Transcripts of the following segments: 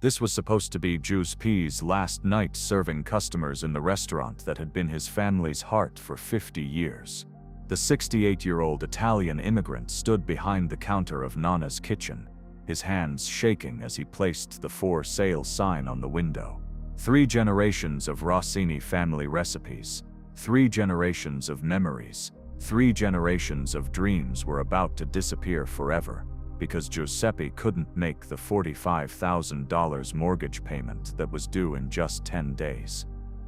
This was supposed to be Giuseppe's last night serving customers in the restaurant that had been his family's heart for 50 years. The 68-year-old Italian immigrant stood behind the counter of Nonna's kitchen, his hands shaking as he placed the for sale sign on the window. 3 generations of Rossini family recipes, 3 generations of memories, 3 generations of dreams were about to disappear forever, because Giuseppe couldn't make the $45,000 mortgage payment that was due in just 10 days.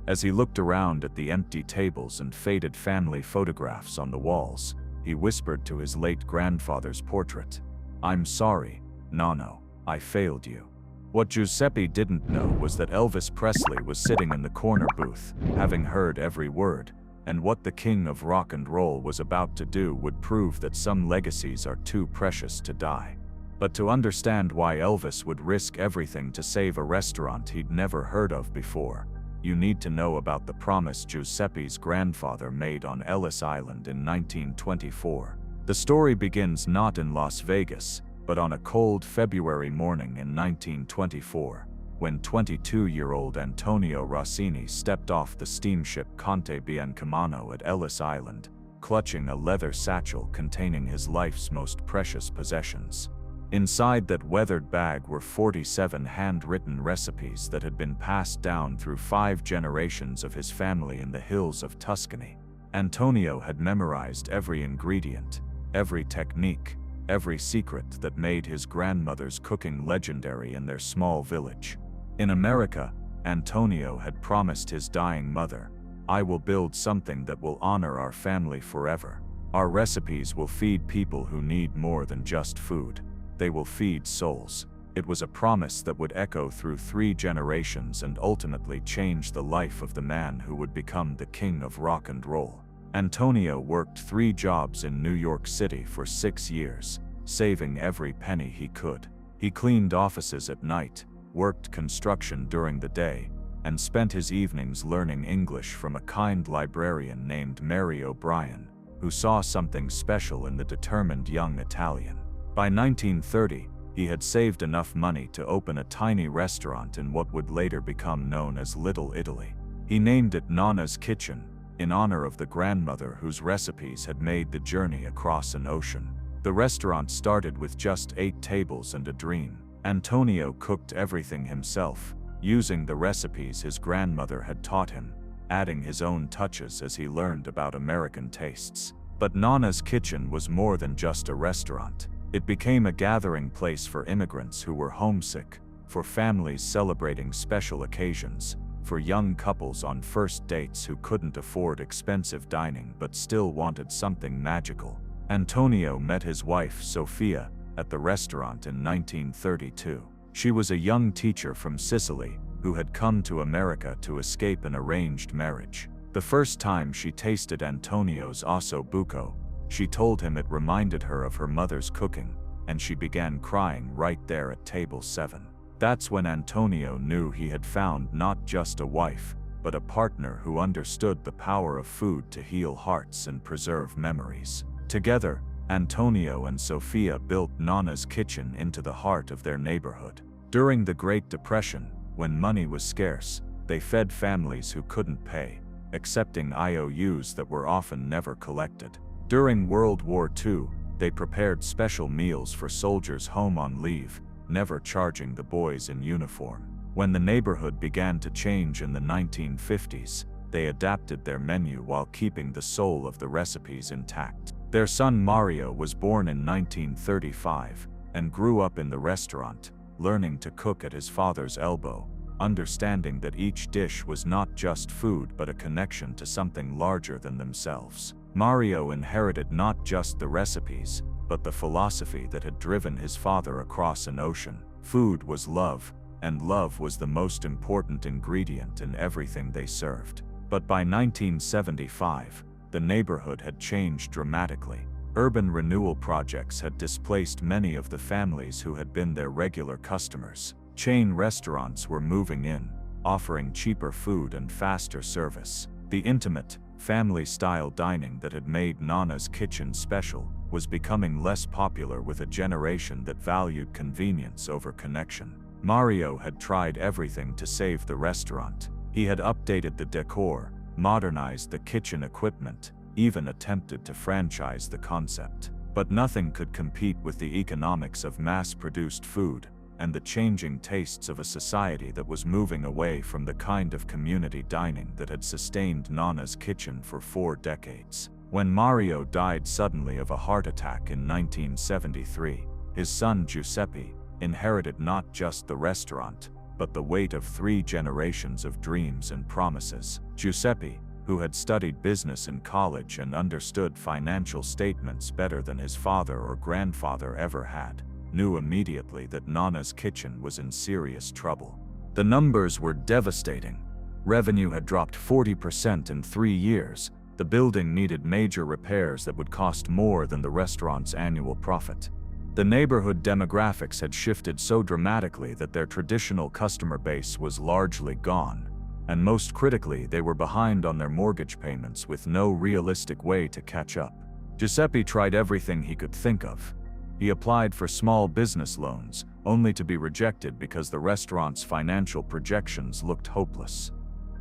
As he looked around at the empty tables and faded family photographs on the walls, he whispered to his late grandfather's portrait, "I'm sorry, Nonno, I failed you." What Giuseppe didn't know was that Elvis Presley was sitting in the corner booth, having heard every word, and what the king of rock and roll was about to do would prove that some legacies are too precious to die. But to understand why Elvis would risk everything to save a restaurant he'd never heard of before, you need to know about the promise Giuseppe's grandfather made on Ellis Island in 1924. The story begins not in Las Vegas, but on a cold February morning in 1924. When 22-year-old Antonio Rossini stepped off the steamship Conte Biancamano at Ellis Island, clutching a leather satchel containing his life's most precious possessions. Inside that weathered bag were 47 handwritten recipes that had been passed down through 5 generations of his family in the hills of Tuscany. Antonio had memorized every ingredient, every technique, every secret that made his grandmother's cooking legendary in their small village. In America, Antonio had promised his dying mother, "I will build something that will honor our family forever. Our recipes will feed people who need more than just food. They will feed souls." It was a promise that would echo through 3 generations and ultimately change the life of the man who would become the king of rock and roll. Antonio worked 3 jobs in New York City for 6 years, saving every penny he could. He cleaned offices at night, worked construction during the day, and spent his evenings learning English from a kind librarian named Mary O'Brien, who saw something special in the determined young Italian. By 1930, he had saved enough money to open a tiny restaurant in what would later become known as Little Italy. He named it Nonna's Kitchen, in honor of the grandmother whose recipes had made the journey across an ocean. The restaurant started with just 8 tables and a dream. Antonio cooked everything himself, using the recipes his grandmother had taught him, adding his own touches as he learned about American tastes. But Nonna's Kitchen was more than just a restaurant. It became a gathering place for immigrants who were homesick, for families celebrating special occasions, for young couples on first dates who couldn't afford expensive dining but still wanted something magical. Antonio met his wife, Sofia, at the restaurant in 1932. She was a young teacher from Sicily who had come to America to escape an arranged marriage. The first time she tasted Antonio's osso buco, she told him it reminded her of her mother's cooking, and she began crying right there at table 7. That's when Antonio knew he had found not just a wife, but a partner who understood the power of food to heal hearts and preserve memories. Together, Antonio and Sofia built Nonna's Kitchen into the heart of their neighborhood. During the Great Depression, when money was scarce, they fed families who couldn't pay, accepting IOUs that were often never collected. During World War II, they prepared special meals for soldiers home on leave, never charging the boys in uniform. When the neighborhood began to change in the 1950s, they adapted their menu while keeping the soul of the recipes intact. Their son Mario was born in 1935 and grew up in the restaurant, learning to cook at his father's elbow, understanding that each dish was not just food but a connection to something larger than themselves. Mario inherited not just the recipes, but the philosophy that had driven his father across an ocean. Food was love, and love was the most important ingredient in everything they served. But by 1975, the neighborhood had changed dramatically. Urban renewal projects had displaced many of the families who had been their regular customers. Chain restaurants were moving in, offering cheaper food and faster service. The intimate, family-style dining that had made Nonna's Kitchen special was becoming less popular with a generation that valued convenience over connection. Mario had tried everything to save the restaurant. He had updated the decor, modernized the kitchen equipment, even attempted to franchise the concept. But nothing could compete with the economics of mass-produced food and the changing tastes of a society that was moving away from the kind of community dining that had sustained Nonna's kitchen for 4 decades. When Mario died suddenly of a heart attack in 1973, his son Giuseppe inherited not just the restaurant, but the weight of 3 generations of dreams and promises. Giuseppe, who had studied business in college and understood financial statements better than his father or grandfather ever had, knew immediately that Nonna's kitchen was in serious trouble. The numbers were devastating. Revenue had dropped 40% in 3 years. The building needed major repairs that would cost more than the restaurant's annual profit. The neighborhood demographics had shifted so dramatically that their traditional customer base was largely gone. And most critically, they were behind on their mortgage payments with no realistic way to catch up. Giuseppe tried everything he could think of. He applied for small business loans, only to be rejected because the restaurant's financial projections looked hopeless.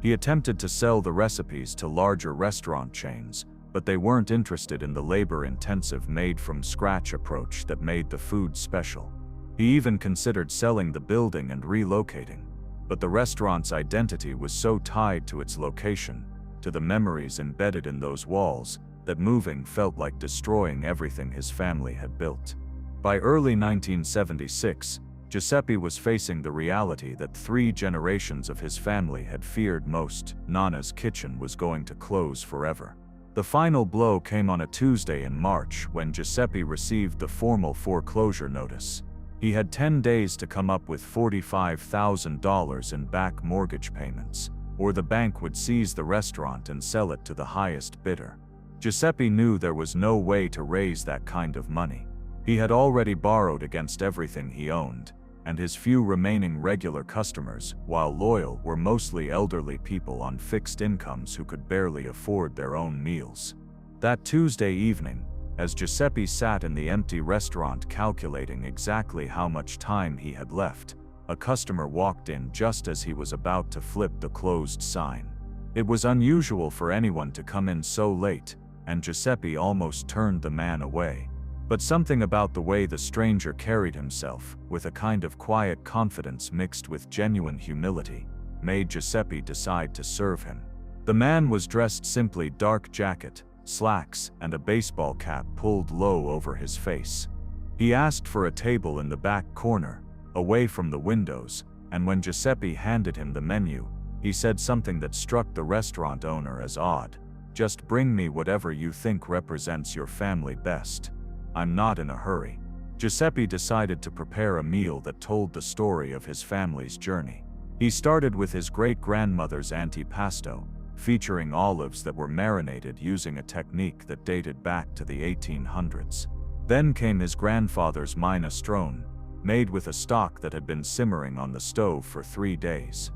He attempted to sell the recipes to larger restaurant chains, but they weren't interested in the labor-intensive made-from-scratch approach that made the food special. He even considered selling the building and relocating, but the restaurant's identity was so tied to its location, to the memories embedded in those walls, that moving felt like destroying everything his family had built. By early 1976, Giuseppe was facing the reality that 3 generations of his family had feared most: Nonna's kitchen was going to close forever. The final blow came on a Tuesday in March when Giuseppe received the formal foreclosure notice. He had 10 days to come up with $45,000 in back mortgage payments, or the bank would seize the restaurant and sell it to the highest bidder. Giuseppe knew there was no way to raise that kind of money. He had already borrowed against everything he owned, and his few remaining regular customers, while loyal, were mostly elderly people on fixed incomes who could barely afford their own meals. That Tuesday evening, as Giuseppe sat in the empty restaurant calculating exactly how much time he had left, a customer walked in just as he was about to flip the closed sign. It was unusual for anyone to come in so late, and Giuseppe almost turned the man away. But something about the way the stranger carried himself, with a kind of quiet confidence mixed with genuine humility, made Giuseppe decide to serve him. The man was dressed simply: dark jacket, slacks, and a baseball cap pulled low over his face. He asked for a table in the back corner, away from the windows, and when Giuseppe handed him the menu, he said something that struck the restaurant owner as odd: "Just bring me whatever you think represents your family best. I'm not in a hurry." Giuseppe decided to prepare a meal that told the story of his family's journey. He started with his great-grandmother's antipasto, featuring olives that were marinated using a technique that dated back to the 1800s. Then came his grandfather's minestrone, made with a stock that had been simmering on the stove for 3 days.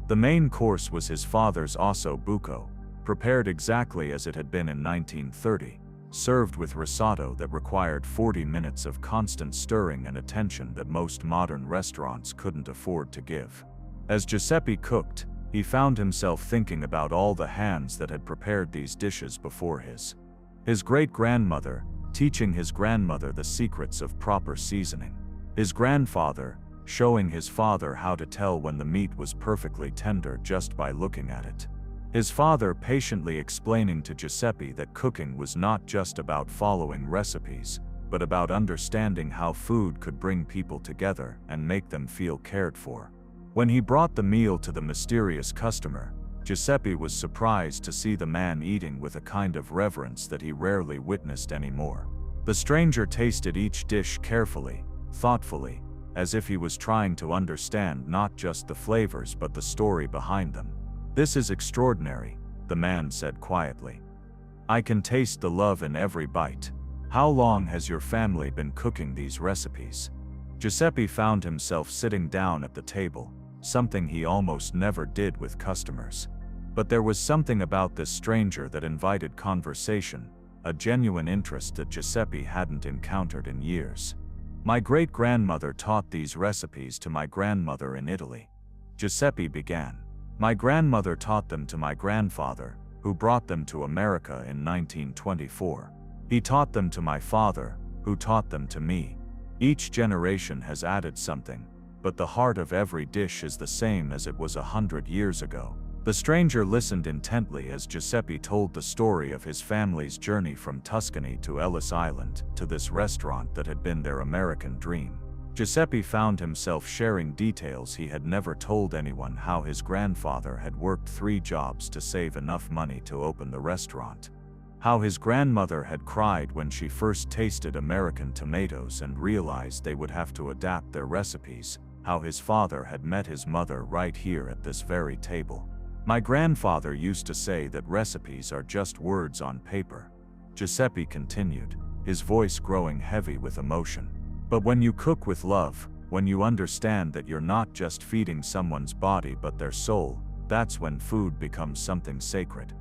The main course was his father's osso buco, prepared exactly as it had been in 1930. Served with risotto that required 40 minutes of constant stirring and attention that most modern restaurants couldn't afford to give. As Giuseppe cooked, he found himself thinking about all the hands that had prepared these dishes before his great-grandmother, teaching his grandmother the secrets of proper seasoning. His grandfather, showing his father how to tell when the meat was perfectly tender just by looking at it. His father patiently explaining to Giuseppe that cooking was not just about following recipes, but about understanding how food could bring people together and make them feel cared for. When he brought the meal to the mysterious customer, Giuseppe was surprised to see the man eating with a kind of reverence that he rarely witnessed anymore. The stranger tasted each dish carefully, thoughtfully, as if he was trying to understand not just the flavors but the story behind them. "This is extraordinary," the man said quietly. "I can taste the love in every bite. How long has your family been cooking these recipes?" Giuseppe found himself sitting down at the table, something he almost never did with customers. But there was something about this stranger that invited conversation, a genuine interest that Giuseppe hadn't encountered in years. My great-grandmother taught these recipes to my grandmother in Italy. Giuseppe began. My grandmother taught them to my grandfather, who brought them to America in 1924. He taught them to my father, who taught them to me. Each generation has added something, but the heart of every dish is the same as it was 100 years ago. The stranger listened intently as Giuseppe told the story of his family's journey from Tuscany to Ellis Island, to this restaurant that had been their American dream. Giuseppe found himself sharing details he had never told anyone: how his grandfather had worked 3 jobs to save enough money to open the restaurant, how his grandmother had cried when she first tasted American tomatoes and realized they would have to adapt their recipes, how his father had met his mother right here at this very table. My grandfather used to say that recipes are just words on paper. Giuseppe continued, his voice growing heavy with emotion. But when you cook with love, when you understand that you're not just feeding someone's body but their soul, that's when food becomes something sacred.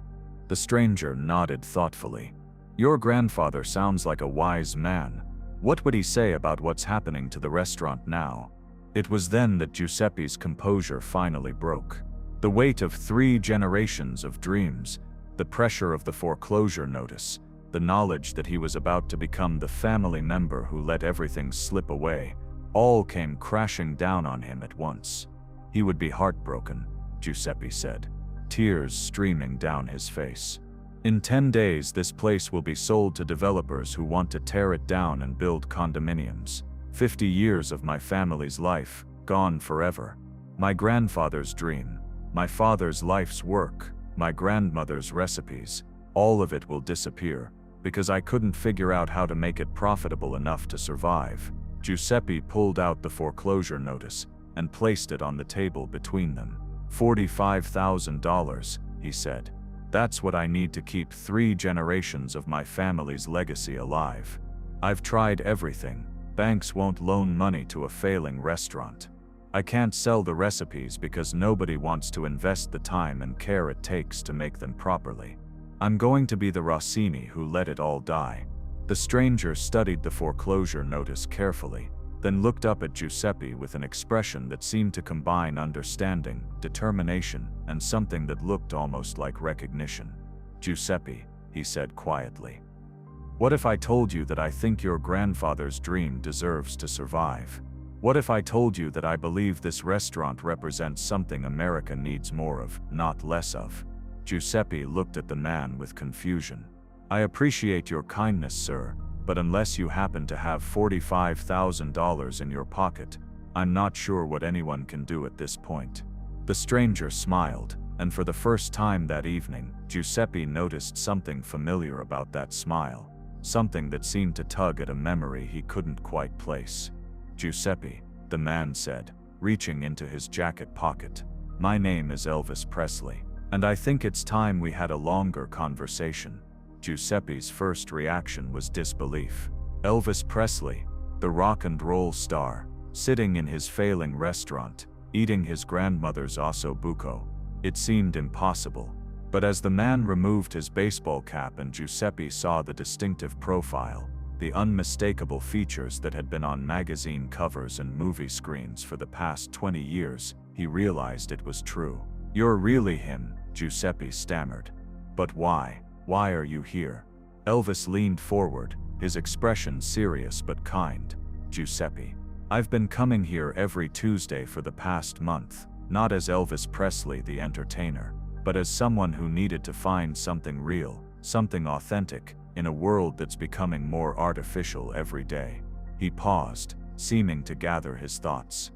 The stranger nodded thoughtfully. Your grandfather sounds like a wise man. What would he say about what's happening to the restaurant now? It was then that Giuseppe's composure finally broke. The weight of 3 generations of dreams, the pressure of the foreclosure notice, the knowledge that he was about to become the family member who let everything slip away, all came crashing down on him at once. He would be heartbroken, Giuseppe said, tears streaming down his face. In 10 days, this place will be sold to developers who want to tear it down and build condominiums. 50 years of my family's life, gone forever. My grandfather's dream, my father's life's work, my grandmother's recipes, all of it will disappear, because I couldn't figure out how to make it profitable enough to survive. Giuseppe pulled out the foreclosure notice and placed it on the table between them. $45,000, he said. That's what I need to keep 3 generations of my family's legacy alive. I've tried everything. Banks won't loan money to a failing restaurant. I can't sell the recipes because nobody wants to invest the time and care it takes to make them properly. I'm going to be the Rossini who let it all die. The stranger studied the foreclosure notice carefully, then looked up at Giuseppe with an expression that seemed to combine understanding, determination, and something that looked almost like recognition. Giuseppe, he said quietly. What if I told you that I think your grandfather's dream deserves to survive? What if I told you that I believe this restaurant represents something America needs more of, not less of? Giuseppe looked at the man with confusion. I appreciate your kindness, sir, but unless you happen to have $45,000 in your pocket, I'm not sure what anyone can do at this point. The stranger smiled, and for the first time that evening, Giuseppe noticed something familiar about that smile, something that seemed to tug at a memory he couldn't quite place. Giuseppe, the man said, reaching into his jacket pocket. My name is Elvis Presley, and I think it's time we had a longer conversation. Giuseppe's first reaction was disbelief. Elvis Presley, the rock and roll star, sitting in his failing restaurant, eating his grandmother's osso buco. It seemed impossible. But as the man removed his baseball cap and Giuseppe saw the distinctive profile, the unmistakable features that had been on magazine covers and movie screens for the past 20 years, he realized it was true. You're really him, Giuseppe stammered. But why? Why are you here? Elvis leaned forward, his expression serious but kind. Giuseppe, I've been coming here every Tuesday for the past month, not as Elvis Presley the entertainer, but as someone who needed to find something real, something authentic, in a world that's becoming more artificial every day. He paused, seeming to gather his thoughts.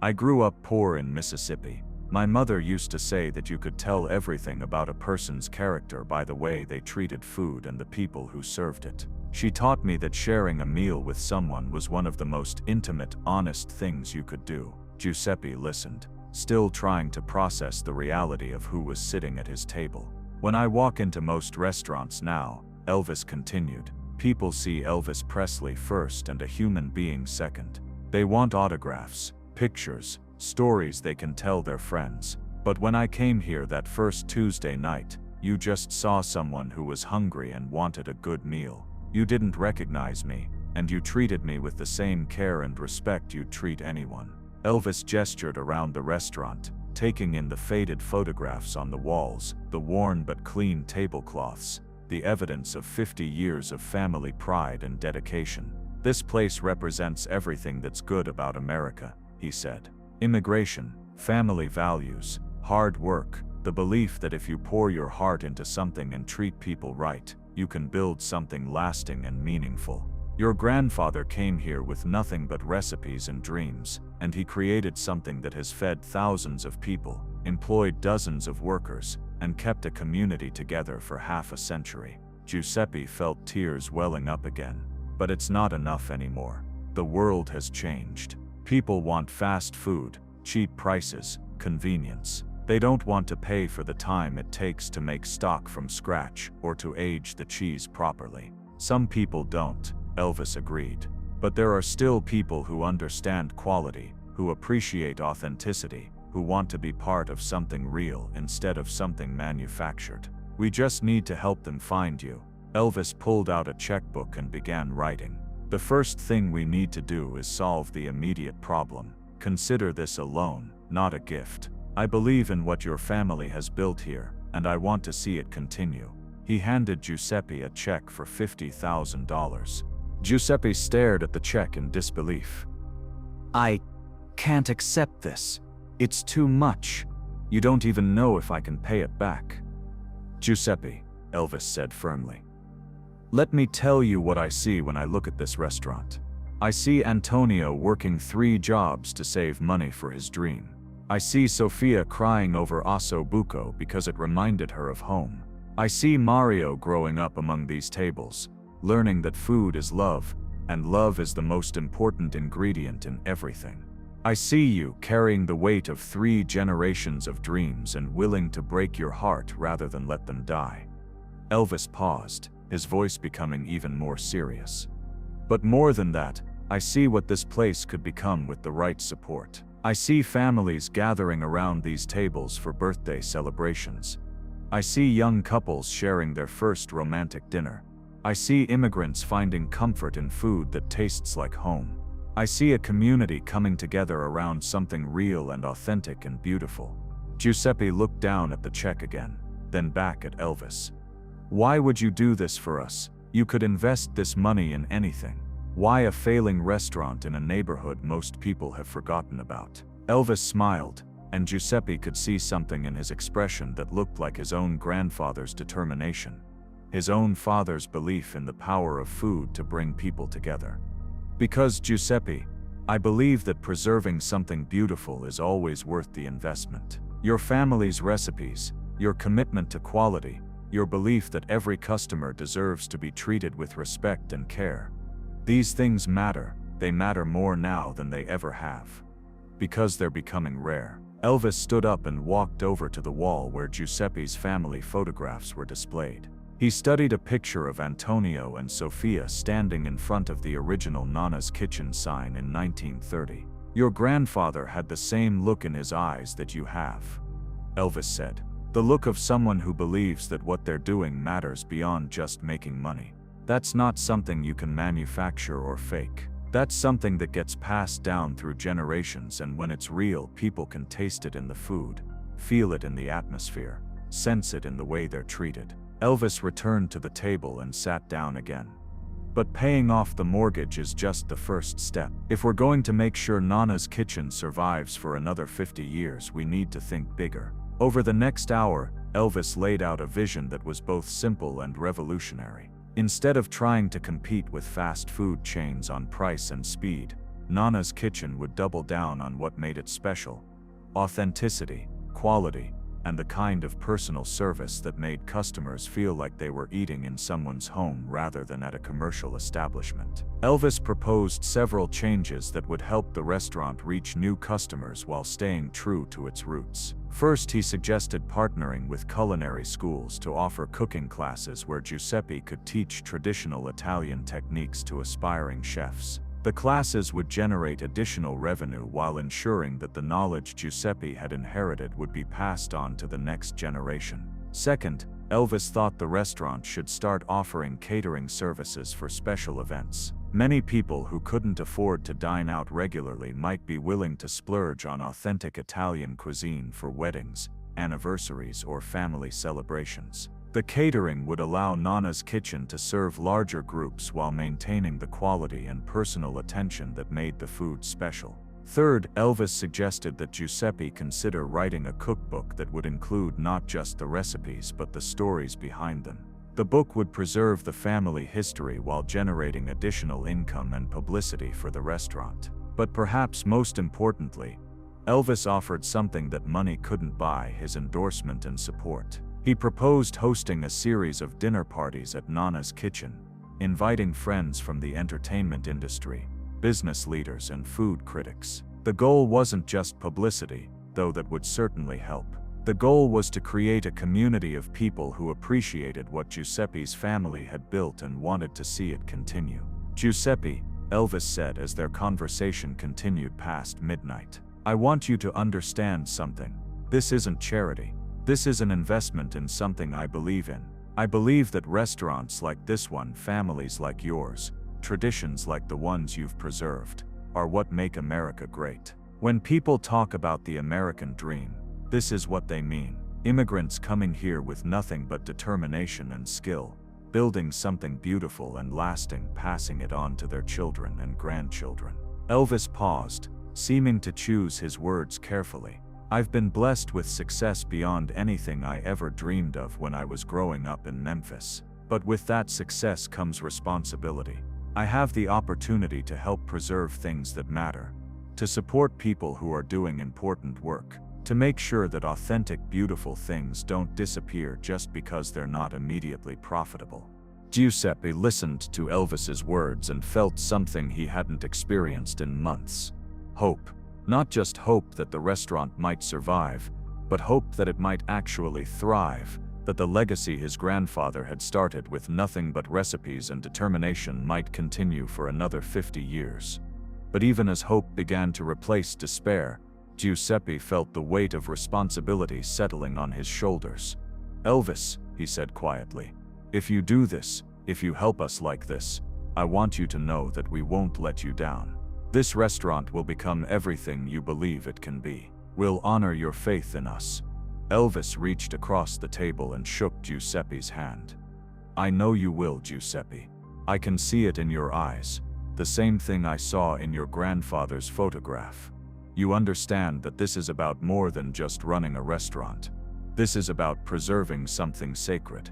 I grew up poor in Mississippi. My mother used to say that you could tell everything about a person's character by the way they treated food and the people who served it. She taught me that sharing a meal with someone was one of the most intimate, honest things you could do. Giuseppe listened, still trying to process the reality of who was sitting at his table. When I walk into most restaurants now, Elvis continued, people see Elvis Presley first and a human being second. They want autographs, pictures, stories they can tell their friends. But when I came here that first Tuesday night, you just saw someone who was hungry and wanted a good meal. You didn't recognize me, and you treated me with the same care and respect you'd treat anyone." Elvis gestured around the restaurant, taking in the faded photographs on the walls, the worn but clean tablecloths, the evidence of 50 years of family pride and dedication. "This place represents everything that's good about America," he said. "Immigration, family values, hard work, the belief that if you pour your heart into something and treat people right, you can build something lasting and meaningful. Your grandfather came here with nothing but recipes and dreams, and he created something that has fed thousands of people, employed dozens of workers, and kept a community together for half a century." Giuseppe felt tears welling up again. "But it's not enough anymore. The world has changed. People want fast food, cheap prices, convenience. They don't want to pay for the time it takes to make stock from scratch or to age the cheese properly." "Some people don't," Elvis agreed. "But there are still people who understand quality, who appreciate authenticity, who want to be part of something real instead of something manufactured. We just need to help them find you." Elvis pulled out a checkbook and began writing. "The first thing we need to do is solve the immediate problem. Consider this a loan, not a gift. I believe in what your family has built here, and I want to see it continue." He handed Giuseppe a check for $50,000. Giuseppe stared at the check in disbelief. "I can't accept this. It's too much. You don't even know if I can pay it back." "Giuseppe," Elvis said firmly, "let me tell you what I see when I look at this restaurant. I see Antonio working 3 jobs to save money for his dream. I see Sofia crying over osso buco because it reminded her of home. I see Mario growing up among these tables, learning that food is love, and love is the most important ingredient in everything. I see you carrying the weight of 3 generations of dreams and willing to break your heart rather than let them die." Elvis paused, his voice becoming even more serious. "But more than that, I see what this place could become with the right support. I see families gathering around these tables for birthday celebrations. I see young couples sharing their first romantic dinner. I see immigrants finding comfort in food that tastes like home. I see a community coming together around something real and authentic and beautiful." Giuseppe looked down at the check again, then back at Elvis. "Why would you do this for us? You could invest this money in anything. Why a failing restaurant in a neighborhood most people have forgotten about?" Elvis smiled, and Giuseppe could see something in his expression that looked like his own grandfather's determination, his own father's belief in the power of food to bring people together. "Because, Giuseppe, I believe that preserving something beautiful is always worth the investment. Your family's recipes, your commitment to quality, your belief that every customer deserves to be treated with respect and care. These things matter. They matter more now than they ever have. Because they're becoming rare." Elvis stood up and walked over to the wall where Giuseppe's family photographs were displayed. He studied a picture of Antonio and Sofia standing in front of the original Nonna's Kitchen sign in 1930. "Your grandfather had the same look in his eyes that you have," Elvis said. "The look of someone who believes that what they're doing matters beyond just making money. That's not something you can manufacture or fake. That's something that gets passed down through generations, and when it's real, people can taste it in the food, feel it in the atmosphere, sense it in the way they're treated." Elvis returned to the table and sat down again. "But paying off the mortgage is just the first step. If we're going to make sure Nonna's Kitchen survives for another 50 years, we need to think bigger." Over the next hour, Elvis laid out a vision that was both simple and revolutionary. Instead of trying to compete with fast food chains on price and speed, Nonna's Kitchen would double down on what made it special: authenticity, quality, and the kind of personal service that made customers feel like they were eating in someone's home rather than at a commercial establishment. Elvis proposed several changes that would help the restaurant reach new customers while staying true to its roots. First, he suggested partnering with culinary schools to offer cooking classes where Giuseppe could teach traditional Italian techniques to aspiring chefs. The classes would generate additional revenue while ensuring that the knowledge Giuseppe had inherited would be passed on to the next generation. Second, Elvis thought the restaurant should start offering catering services for special events. Many people who couldn't afford to dine out regularly might be willing to splurge on authentic Italian cuisine for weddings, anniversaries, or family celebrations. The catering would allow Nonna's kitchen to serve larger groups while maintaining the quality and personal attention that made the food special. Third, Elvis suggested that Giuseppe consider writing a cookbook that would include not just the recipes but the stories behind them. The book would preserve the family history while generating additional income and publicity for the restaurant. But perhaps most importantly, Elvis offered something that money couldn't buy: his endorsement and support. He proposed hosting a series of dinner parties at Nonna's kitchen, inviting friends from the entertainment industry, business leaders, and food critics. The goal wasn't just publicity, though that would certainly help. The goal was to create a community of people who appreciated what Giuseppe's family had built and wanted to see it continue. "Giuseppe," Elvis said as their conversation continued past midnight, "I want you to understand something. This isn't charity. This is an investment in something I believe in. I believe that restaurants like this one, families like yours, traditions like the ones you've preserved, are what make America great. When people talk about the American dream, this is what they mean. Immigrants coming here with nothing but determination and skill, building something beautiful and lasting, passing it on to their children and grandchildren." Elvis paused, seeming to choose his words carefully. "I've been blessed with success beyond anything I ever dreamed of when I was growing up in Memphis. But with that success comes responsibility. I have the opportunity to help preserve things that matter, to support people who are doing important work, to make sure that authentic, beautiful things don't disappear just because they're not immediately profitable." Giuseppe listened to Elvis's words and felt something he hadn't experienced in months. Hope. Not just hope that the restaurant might survive, but hope that it might actually thrive, that the legacy his grandfather had started with nothing but recipes and determination might continue for another 50 years. But even as hope began to replace despair, Giuseppe felt the weight of responsibility settling on his shoulders. "Elvis," he said quietly, "if you do this, if you help us like this, I want you to know that we won't let you down. This restaurant will become everything you believe it can be. We'll honor your faith in us." Elvis reached across the table and shook Giuseppe's hand. "I know you will, Giuseppe. I can see it in your eyes, the same thing I saw in your grandfather's photograph. You understand that this is about more than just running a restaurant. This is about preserving something sacred."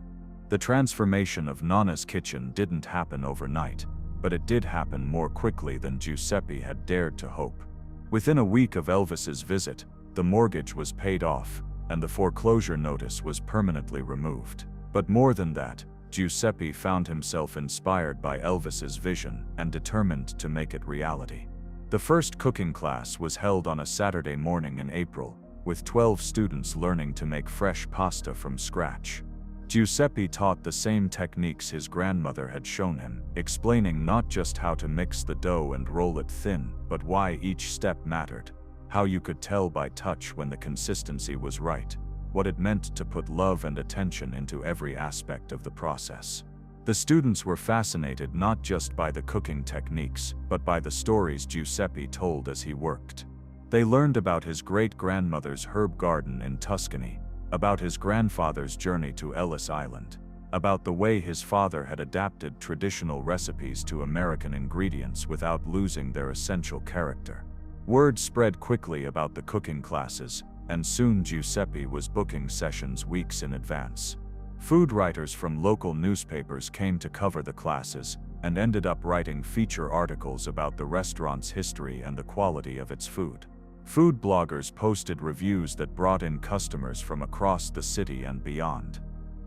The transformation of Nonna's kitchen didn't happen overnight, but it did happen more quickly than Giuseppe had dared to hope. Within a week of Elvis's visit, the mortgage was paid off, and the foreclosure notice was permanently removed. But more than that, Giuseppe found himself inspired by Elvis's vision and determined to make it reality. The first cooking class was held on a Saturday morning in April, with 12 students learning to make fresh pasta from scratch. Giuseppe taught the same techniques his grandmother had shown him, explaining not just how to mix the dough and roll it thin, but why each step mattered, how you could tell by touch when the consistency was right, what it meant to put love and attention into every aspect of the process. The students were fascinated not just by the cooking techniques, but by the stories Giuseppe told as he worked. They learned about his great-grandmother's herb garden in Tuscany, about his grandfather's journey to Ellis Island, about the way his father had adapted traditional recipes to American ingredients without losing their essential character. Word spread quickly about the cooking classes, and soon Giuseppe was booking sessions weeks in advance. Food writers from local newspapers came to cover the classes, and ended up writing feature articles about the restaurant's history and the quality of its food. Food bloggers posted reviews that brought in customers from across the city and beyond.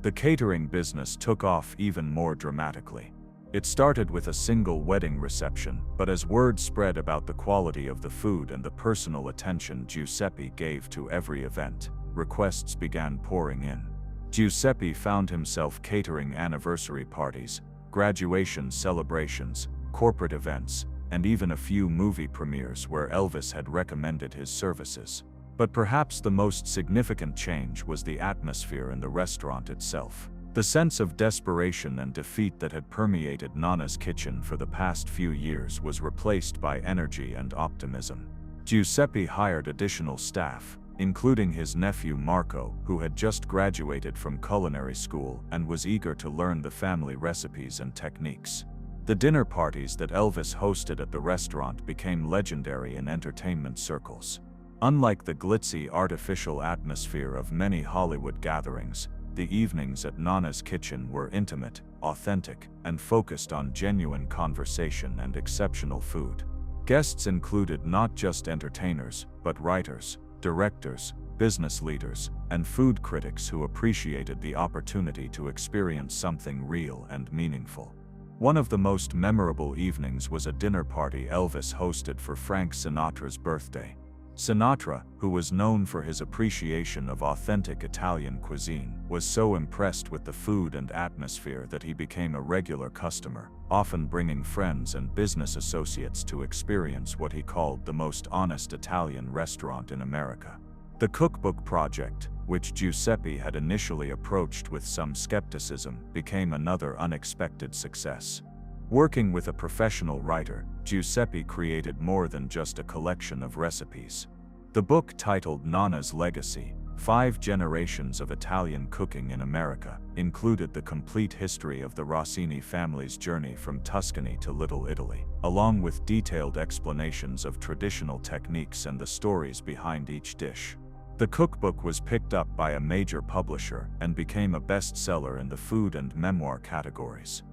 The catering business took off even more dramatically. It started with a single wedding reception, but as word spread about the quality of the food and the personal attention Giuseppe gave to every event, requests began pouring in. Giuseppe found himself catering anniversary parties, graduation celebrations, corporate events, and even a few movie premieres where Elvis had recommended his services. But perhaps the most significant change was the atmosphere in the restaurant itself. The sense of desperation and defeat that had permeated Nonna's kitchen for the past few years was replaced by energy and optimism. Giuseppe hired additional staff, including his nephew Marco, who had just graduated from culinary school and was eager to learn the family recipes and techniques. The dinner parties that Elvis hosted at the restaurant became legendary in entertainment circles. Unlike the glitzy artificial atmosphere of many Hollywood gatherings, the evenings at Nonna's kitchen were intimate, authentic, and focused on genuine conversation and exceptional food. Guests included not just entertainers, but writers, directors, business leaders, and food critics who appreciated the opportunity to experience something real and meaningful. One of the most memorable evenings was a dinner party Elvis hosted for Frank Sinatra's birthday. Sinatra, who was known for his appreciation of authentic Italian cuisine, was so impressed with the food and atmosphere that he became a regular customer, often bringing friends and business associates to experience what he called the most honest Italian restaurant in America. The cookbook project, which Giuseppe had initially approached with some skepticism, became another unexpected success. Working with a professional writer, Giuseppe created more than just a collection of recipes. The book, titled Nonna's Legacy: 5 Generations of Italian Cooking in America, included the complete history of the Rossini family's journey from Tuscany to Little Italy, along with detailed explanations of traditional techniques and the stories behind each dish. The cookbook was picked up by a major publisher and became a bestseller in the food and memoir categories.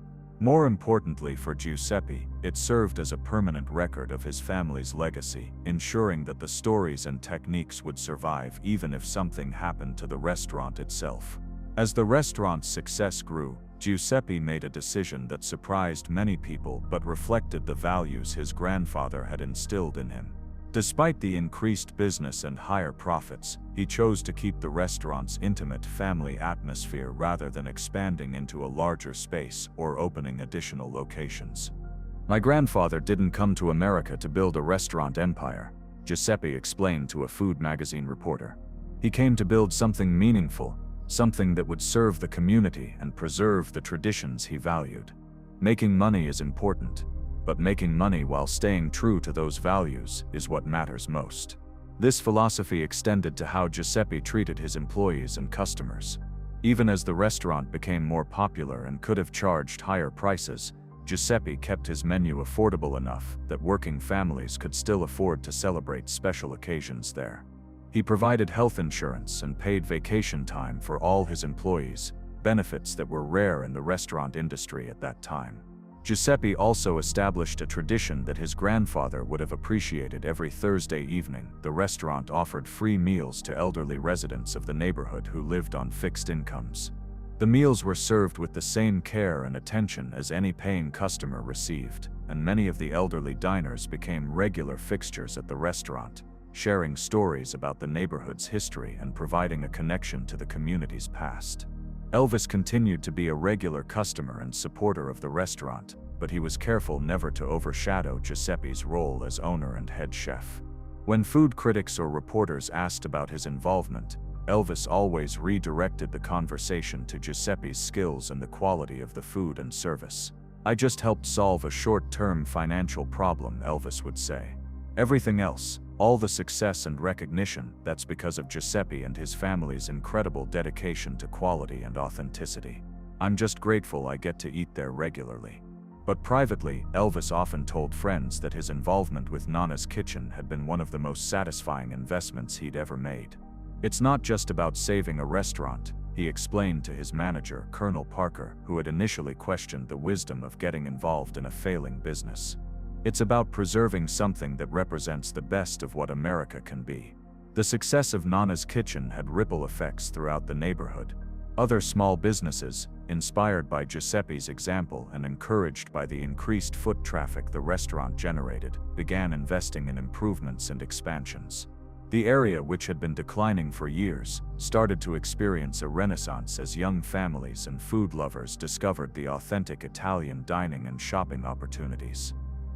More importantly for Giuseppe, it served as a permanent record of his family's legacy, ensuring that the stories and techniques would survive even if something happened to the restaurant itself. As the restaurant's success grew, Giuseppe made a decision that surprised many people but reflected the values his grandfather had instilled in him. Despite the increased business and higher profits, he chose to keep the restaurant's intimate family atmosphere rather than expanding into a larger space or opening additional locations. "My grandfather didn't come to America to build a restaurant empire," Giuseppe explained to a food magazine reporter. "He came to build something meaningful, something that would serve the community and preserve the traditions he valued. Making money is important, but making money while staying true to those values is what matters most." This philosophy extended to how Giuseppe treated his employees and customers. Even as the restaurant became more popular and could have charged higher prices, Giuseppe kept his menu affordable enough that working families could still afford to celebrate special occasions there. He provided health insurance and paid vacation time for all his employees, benefits that were rare in the restaurant industry at that time. Giuseppe also established a tradition that his grandfather would have appreciated. Every Thursday evening, the restaurant offered free meals to elderly residents of the neighborhood who lived on fixed incomes. The meals were served with the same care and attention as any paying customer received, and many of the elderly diners became regular fixtures at the restaurant, sharing stories about the neighborhood's history and providing a connection to the community's past. Elvis continued to be a regular customer and supporter of the restaurant, but he was careful never to overshadow Giuseppe's role as owner and head chef. When food critics or reporters asked about his involvement, Elvis always redirected the conversation to Giuseppe's skills and the quality of the food and service. "I just helped solve a short-term financial problem," Elvis would say. "Everything else, all the success and recognition, that's because of Giuseppe and his family's incredible dedication to quality and authenticity. I'm just grateful I get to eat there regularly." But privately, Elvis often told friends that his involvement with Nonna's kitchen had been one of the most satisfying investments he'd ever made. "It's not just about saving a restaurant," he explained to his manager, Colonel Parker, who had initially questioned the wisdom of getting involved in a failing business. "It's about preserving something that represents the best of what America can be." The success of Nonna's kitchen had ripple effects throughout the neighborhood. Other small businesses, inspired by Giuseppe's example and encouraged by the increased foot traffic the restaurant generated, began investing in improvements and expansions. The area, which had been declining for years, started to experience a renaissance as young families and food lovers discovered the authentic Italian dining and shopping opportunities.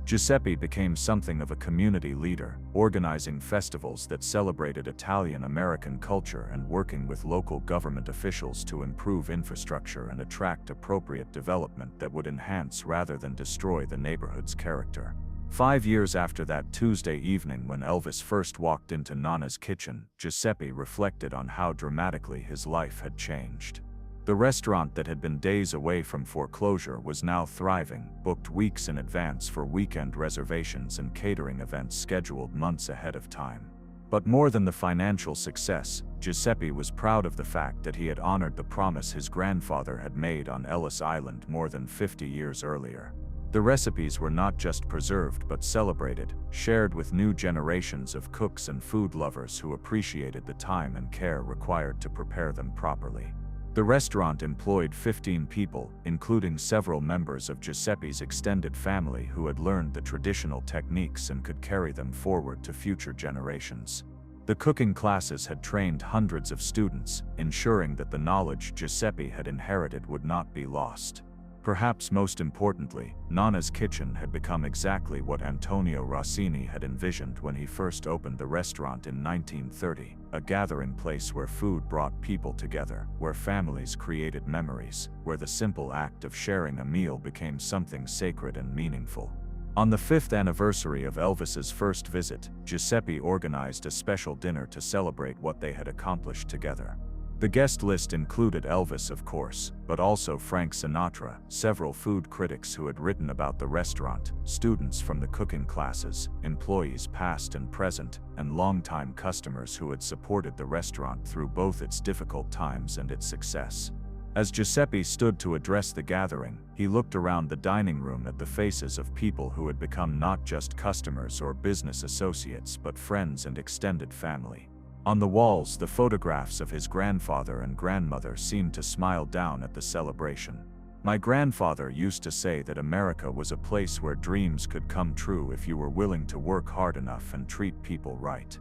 Giuseppe became something of a community leader, organizing festivals that celebrated Italian-American culture and working with local government officials to improve infrastructure and attract appropriate development that would enhance rather than destroy the neighborhood's character. 5 years after that Tuesday evening when Elvis first walked into Nonna's kitchen, Giuseppe reflected on how dramatically his life had changed. The restaurant that had been days away from foreclosure was now thriving, booked weeks in advance for weekend reservations and catering events scheduled months ahead of time. But more than the financial success, Giuseppe was proud of the fact that he had honored the promise his grandfather had made on Ellis Island more than 50 years earlier. The recipes were not just preserved but celebrated, shared with new generations of cooks and food lovers who appreciated the time and care required to prepare them properly. The restaurant employed 15 people, including several members of Giuseppe's extended family who had learned the traditional techniques and could carry them forward to future generations. The cooking classes had trained hundreds of students, ensuring that the knowledge Giuseppe had inherited would not be lost. Perhaps most importantly, Nonna's kitchen had become exactly what Antonio Rossini had envisioned when he first opened the restaurant in 1930, a gathering place where food brought people together, where families created memories, where the simple act of sharing a meal became something sacred and meaningful. On the 5th anniversary of Elvis's first visit, Giuseppe organized a special dinner to celebrate what they had accomplished together. The guest list included Elvis, of course, but also Frank Sinatra, several food critics who had written about the restaurant, students from the cooking classes, employees past and present, and longtime customers who had supported the restaurant through both its difficult times and its success. As Giuseppe stood to address the gathering, he looked around the dining room at the faces of people who had become not just customers or business associates but friends and extended family. On the walls, the photographs of his grandfather and grandmother seemed to smile down at the celebration. "My grandfather used to say that America was a place where dreams could come true if you were willing to work hard enough and treat people right,"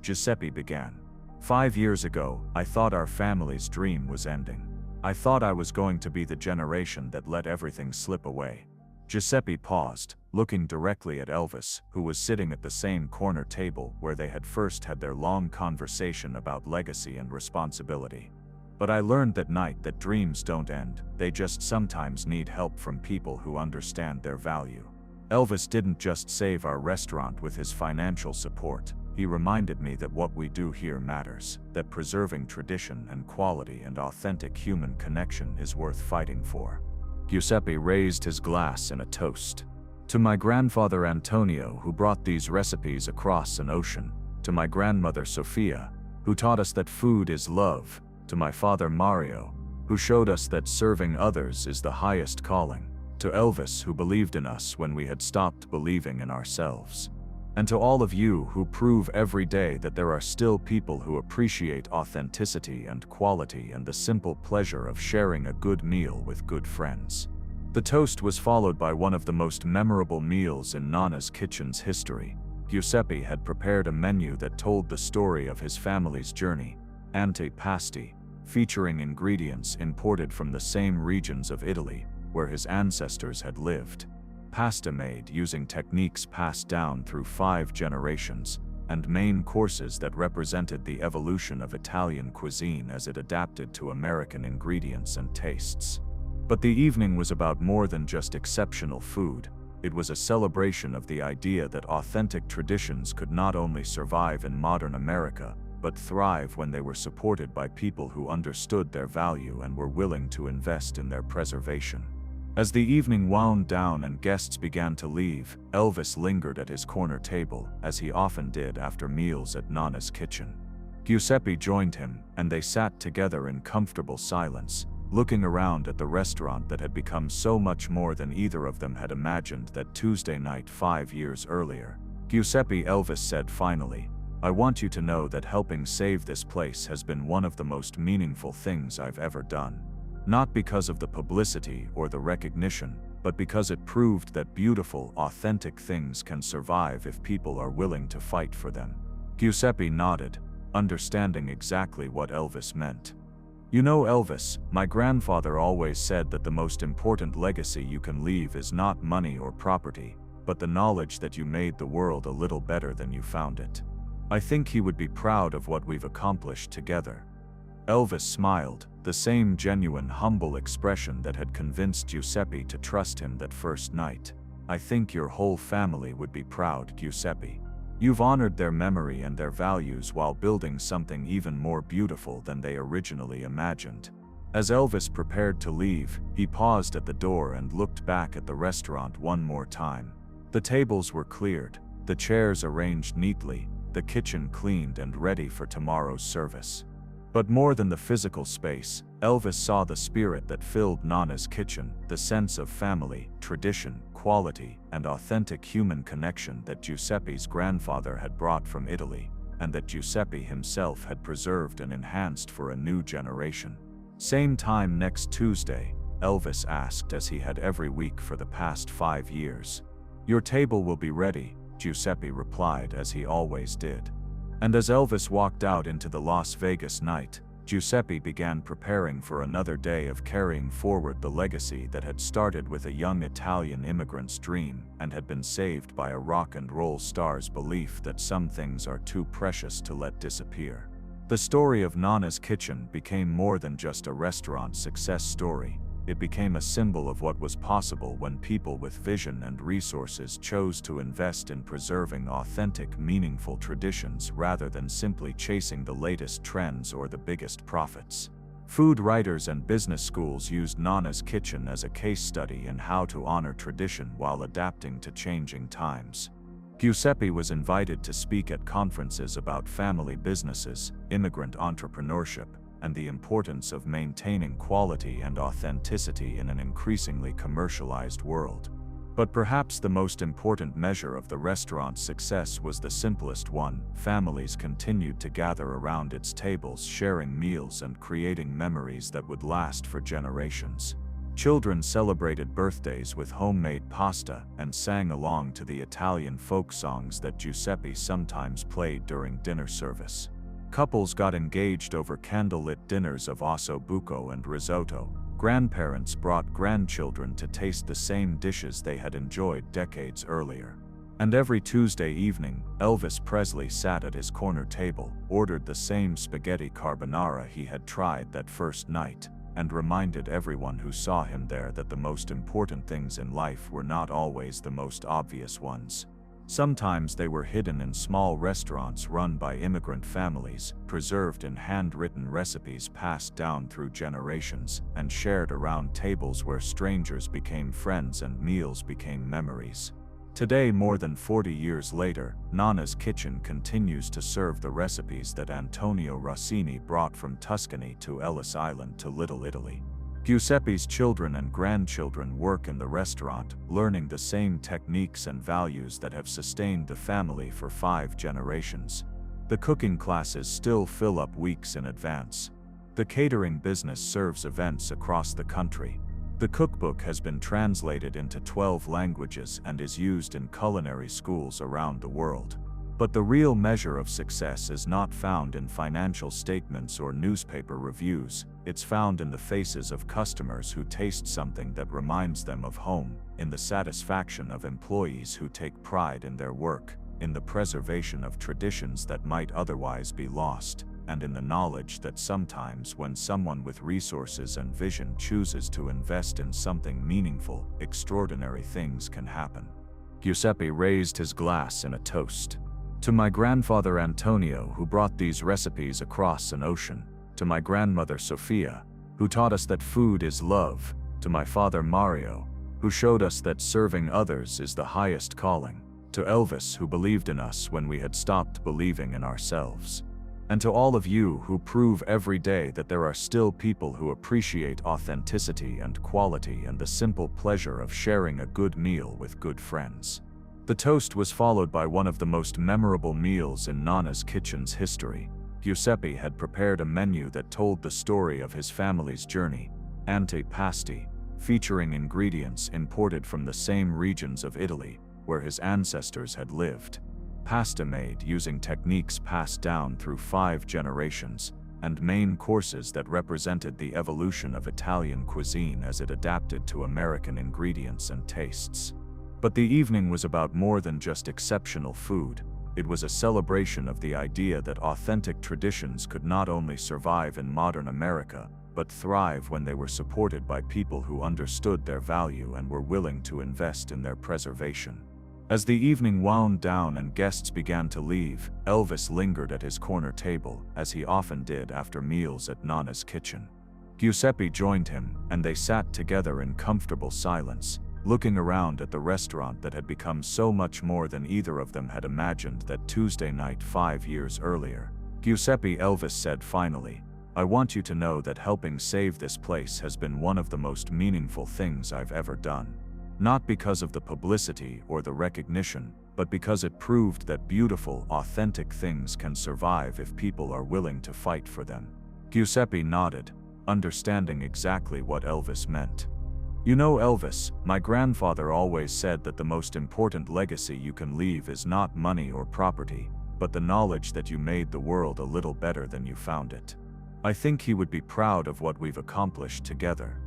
Giuseppe began. "5 years ago, I thought our family's dream was ending. I thought I was going to be the generation that let everything slip away." Giuseppe paused, looking directly at Elvis, who was sitting at the same corner table where they had first had their long conversation about legacy and responsibility. "But I learned that night that dreams don't end, they just sometimes need help from people who understand their value." Elvis didn't just save our restaurant with his financial support. He reminded me that what we do here matters, that preserving tradition and quality and authentic human connection is worth fighting for. Giuseppe raised his glass in a toast. "To my grandfather Antonio, who brought these recipes across an ocean. To my grandmother Sofia, who taught us that food is love. To my father Mario, who showed us that serving others is the highest calling. To Elvis, who believed in us when we had stopped believing in ourselves. And to all of you who prove every day that there are still people who appreciate authenticity and quality and the simple pleasure of sharing a good meal with good friends." The toast was followed by one of the most memorable meals in Nonna's kitchen's history. Giuseppe had prepared a menu that told the story of his family's journey, antipasti, featuring ingredients imported from the same regions of Italy where his ancestors had lived. Pasta made using techniques passed down through 5 generations, and main courses that represented the evolution of Italian cuisine as it adapted to American ingredients and tastes. But the evening was about more than just exceptional food. It was a celebration of the idea that authentic traditions could not only survive in modern America, but thrive when they were supported by people who understood their value and were willing to invest in their preservation. As the evening wound down and guests began to leave, Elvis lingered at his corner table, as he often did after meals at Nonna's kitchen. Giuseppe joined him, and they sat together in comfortable silence, looking around at the restaurant that had become so much more than either of them had imagined that Tuesday night 5 years earlier. "Giuseppe," Elvis said finally, "I want you to know that helping save this place has been one of the most meaningful things I've ever done. Not because of the publicity or the recognition, but because it proved that beautiful, authentic things can survive if people are willing to fight for them." Giuseppe nodded, understanding exactly what Elvis meant. "You know, Elvis, my grandfather always said that the most important legacy you can leave is not money or property, but the knowledge that you made the world a little better than you found it. I think he would be proud of what we've accomplished together." Elvis smiled, the same genuine, humble expression that had convinced Giuseppe to trust him that first night. "I think your whole family would be proud, Giuseppe. You've honored their memory and their values while building something even more beautiful than they originally imagined." As Elvis prepared to leave, he paused at the door and looked back at the restaurant one more time. The tables were cleared, the chairs arranged neatly, the kitchen cleaned and ready for tomorrow's service. But more than the physical space, Elvis saw the spirit that filled Nonna's kitchen, the sense of family, tradition, quality, and authentic human connection that Giuseppe's grandfather had brought from Italy, and that Giuseppe himself had preserved and enhanced for a new generation. "Same time next Tuesday?" Elvis asked, as he had every week for the past 5 years. "Your table will be ready," Giuseppe replied, as he always did. And as Elvis walked out into the Las Vegas night, Giuseppe began preparing for another day of carrying forward the legacy that had started with a young Italian immigrant's dream and had been saved by a rock and roll star's belief that some things are too precious to let disappear. The story of Nonna's kitchen became more than just a restaurant success story. It became a symbol of what was possible when people with vision and resources chose to invest in preserving authentic, meaningful traditions rather than simply chasing the latest trends or the biggest profits. Food writers and business schools used Nonna's kitchen as a case study in how to honor tradition while adapting to changing times. Giuseppe was invited to speak at conferences about family businesses, immigrant entrepreneurship, and the importance of maintaining quality and authenticity in an increasingly commercialized world. But perhaps the most important measure of the restaurant's success was the simplest one: families continued to gather around its tables, sharing meals and creating memories that would last for generations. Children celebrated birthdays with homemade pasta and sang along to the Italian folk songs that Giuseppe sometimes played during dinner service. Couples got engaged over candlelit dinners of osso buco and risotto. Grandparents brought grandchildren to taste the same dishes they had enjoyed decades earlier. And every Tuesday evening, Elvis Presley sat at his corner table, ordered the same spaghetti carbonara he had tried that first night, and reminded everyone who saw him there that the most important things in life were not always the most obvious ones. Sometimes they were hidden in small restaurants run by immigrant families, preserved in handwritten recipes passed down through generations, and shared around tables where strangers became friends and meals became memories. Today, more than 40 years later, Nonna's kitchen continues to serve the recipes that Antonio Rossini brought from Tuscany to Ellis Island to Little Italy. Giuseppe's children and grandchildren work in the restaurant, learning the same techniques and values that have sustained the family for 5 generations. The cooking classes still fill up weeks in advance. The catering business serves events across the country. The cookbook has been translated into 12 languages and is used in culinary schools around the world. But the real measure of success is not found in financial statements or newspaper reviews. It's found in the faces of customers who taste something that reminds them of home, in the satisfaction of employees who take pride in their work, in the preservation of traditions that might otherwise be lost, and in the knowledge that sometimes when someone with resources and vision chooses to invest in something meaningful, extraordinary things can happen. Giuseppe raised his glass in a toast. To my grandfather Antonio, who brought these recipes across an ocean. To my grandmother Sofia, who taught us that food is love. To my father Mario, who showed us that serving others is the highest calling. To Elvis, who believed in us when we had stopped believing in ourselves. And to all of you who prove every day that there are still people who appreciate authenticity and quality and the simple pleasure of sharing a good meal with good friends. The toast was followed by one of the most memorable meals in Nonna's kitchen's history. Giuseppe had prepared a menu that told the story of his family's journey, antipasti, featuring ingredients imported from the same regions of Italy where his ancestors had lived. Pasta made using techniques passed down through 5 generations, and main courses that represented the evolution of Italian cuisine as it adapted to American ingredients and tastes. But the evening was about more than just exceptional food. It was a celebration of the idea that authentic traditions could not only survive in modern America, but thrive when they were supported by people who understood their value and were willing to invest in their preservation. As the evening wound down and guests began to leave, Elvis lingered at his corner table, as he often did after meals at Nonna's kitchen. Giuseppe joined him, and they sat together in comfortable silence, looking around at the restaurant that had become so much more than either of them had imagined that Tuesday night 5 years earlier. Giuseppe, Elvis said finally, "I want you to know that helping save this place has been one of the most meaningful things I've ever done. Not because of the publicity or the recognition, but because it proved that beautiful, authentic things can survive if people are willing to fight for them." Giuseppe nodded, understanding exactly what Elvis meant. "You know, Elvis, my grandfather always said that the most important legacy you can leave is not money or property, but the knowledge that you made the world a little better than you found it. I think he would be proud of what we've accomplished together."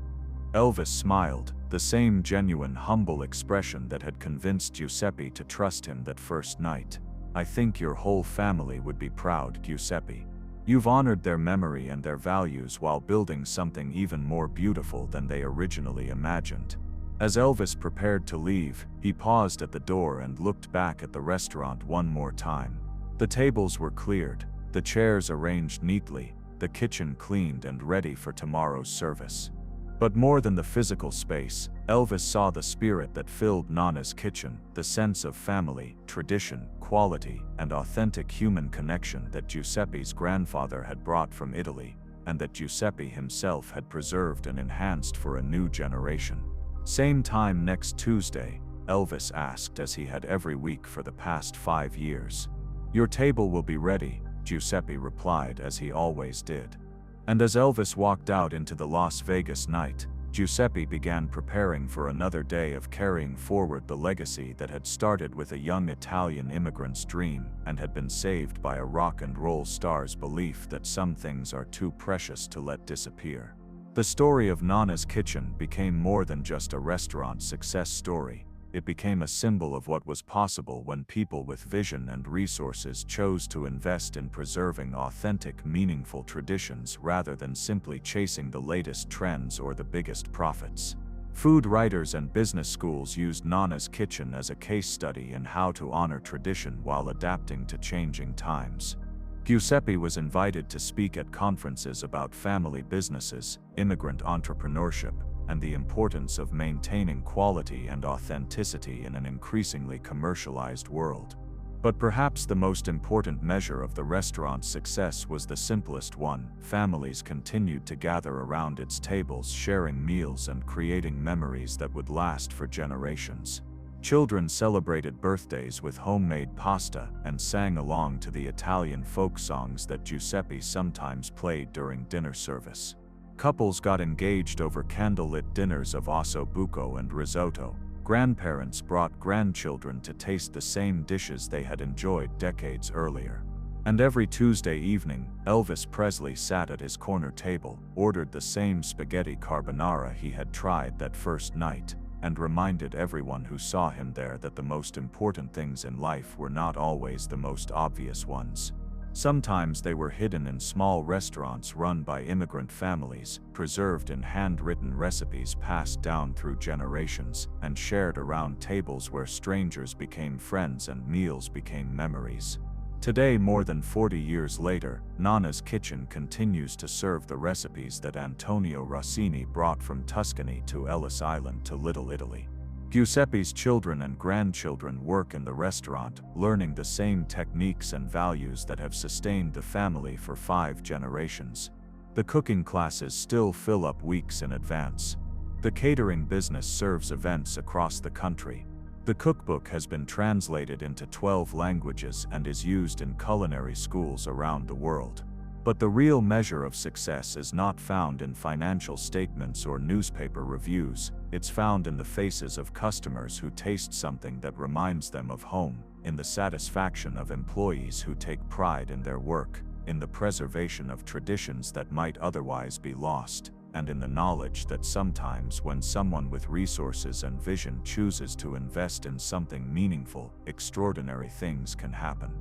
Elvis smiled, the same genuine, humble expression that had convinced Giuseppe to trust him that first night. "I think your whole family would be proud, Giuseppe. You've honored their memory and their values while building something even more beautiful than they originally imagined." As Elvis prepared to leave, he paused at the door and looked back at the restaurant one more time. The tables were cleared, the chairs arranged neatly, the kitchen cleaned and ready for tomorrow's service. But more than the physical space, Elvis saw the spirit that filled Nonna's kitchen, the sense of family, tradition, quality, and authentic human connection that Giuseppe's grandfather had brought from Italy, and that Giuseppe himself had preserved and enhanced for a new generation. "Same time next Tuesday?" Elvis asked, as he had every week for the past 5 years. "Your table will be ready," Giuseppe replied, as he always did. And as Elvis walked out into the Las Vegas night, Giuseppe began preparing for another day of carrying forward the legacy that had started with a young Italian immigrant's dream and had been saved by a rock and roll star's belief that some things are too precious to let disappear. The story of Nonna's Kitchen became more than just a restaurant success story. It became a symbol of what was possible when people with vision and resources chose to invest in preserving authentic, meaningful traditions rather than simply chasing the latest trends or the biggest profits. Food writers and business schools used Nonna's Kitchen as a case study in how to honor tradition while adapting to changing times. Giuseppe was invited to speak at conferences about family businesses, immigrant entrepreneurship, and the importance of maintaining quality and authenticity in an increasingly commercialized world. But perhaps the most important measure of the restaurant's success was the simplest one: families continued to gather around its tables, sharing meals and creating memories that would last for generations. Children celebrated birthdays with homemade pasta and sang along to the Italian folk songs that Giuseppe sometimes played during dinner service. Couples got engaged over candlelit dinners of osso buco and risotto. Grandparents brought grandchildren to taste the same dishes they had enjoyed decades earlier. And every Tuesday evening, Elvis Presley sat at his corner table, ordered the same spaghetti carbonara he had tried that first night, and reminded everyone who saw him there that the most important things in life were not always the most obvious ones. Sometimes they were hidden in small restaurants run by immigrant families, preserved in handwritten recipes passed down through generations, and shared around tables where strangers became friends and meals became memories. Today, more than 40 years later, Nonna's Kitchen continues to serve the recipes that Antonio Rossini brought from Tuscany to Ellis Island to Little Italy. Giuseppe's children and grandchildren work in the restaurant, learning the same techniques and values that have sustained the family for 5 generations. The cooking classes still fill up weeks in advance. The catering business serves events across the country. The cookbook has been translated into 12 languages and is used in culinary schools around the world. But the real measure of success is not found in financial statements or newspaper reviews. It's found in the faces of customers who taste something that reminds them of home, in the satisfaction of employees who take pride in their work, in the preservation of traditions that might otherwise be lost, and in the knowledge that sometimes when someone with resources and vision chooses to invest in something meaningful, extraordinary things can happen.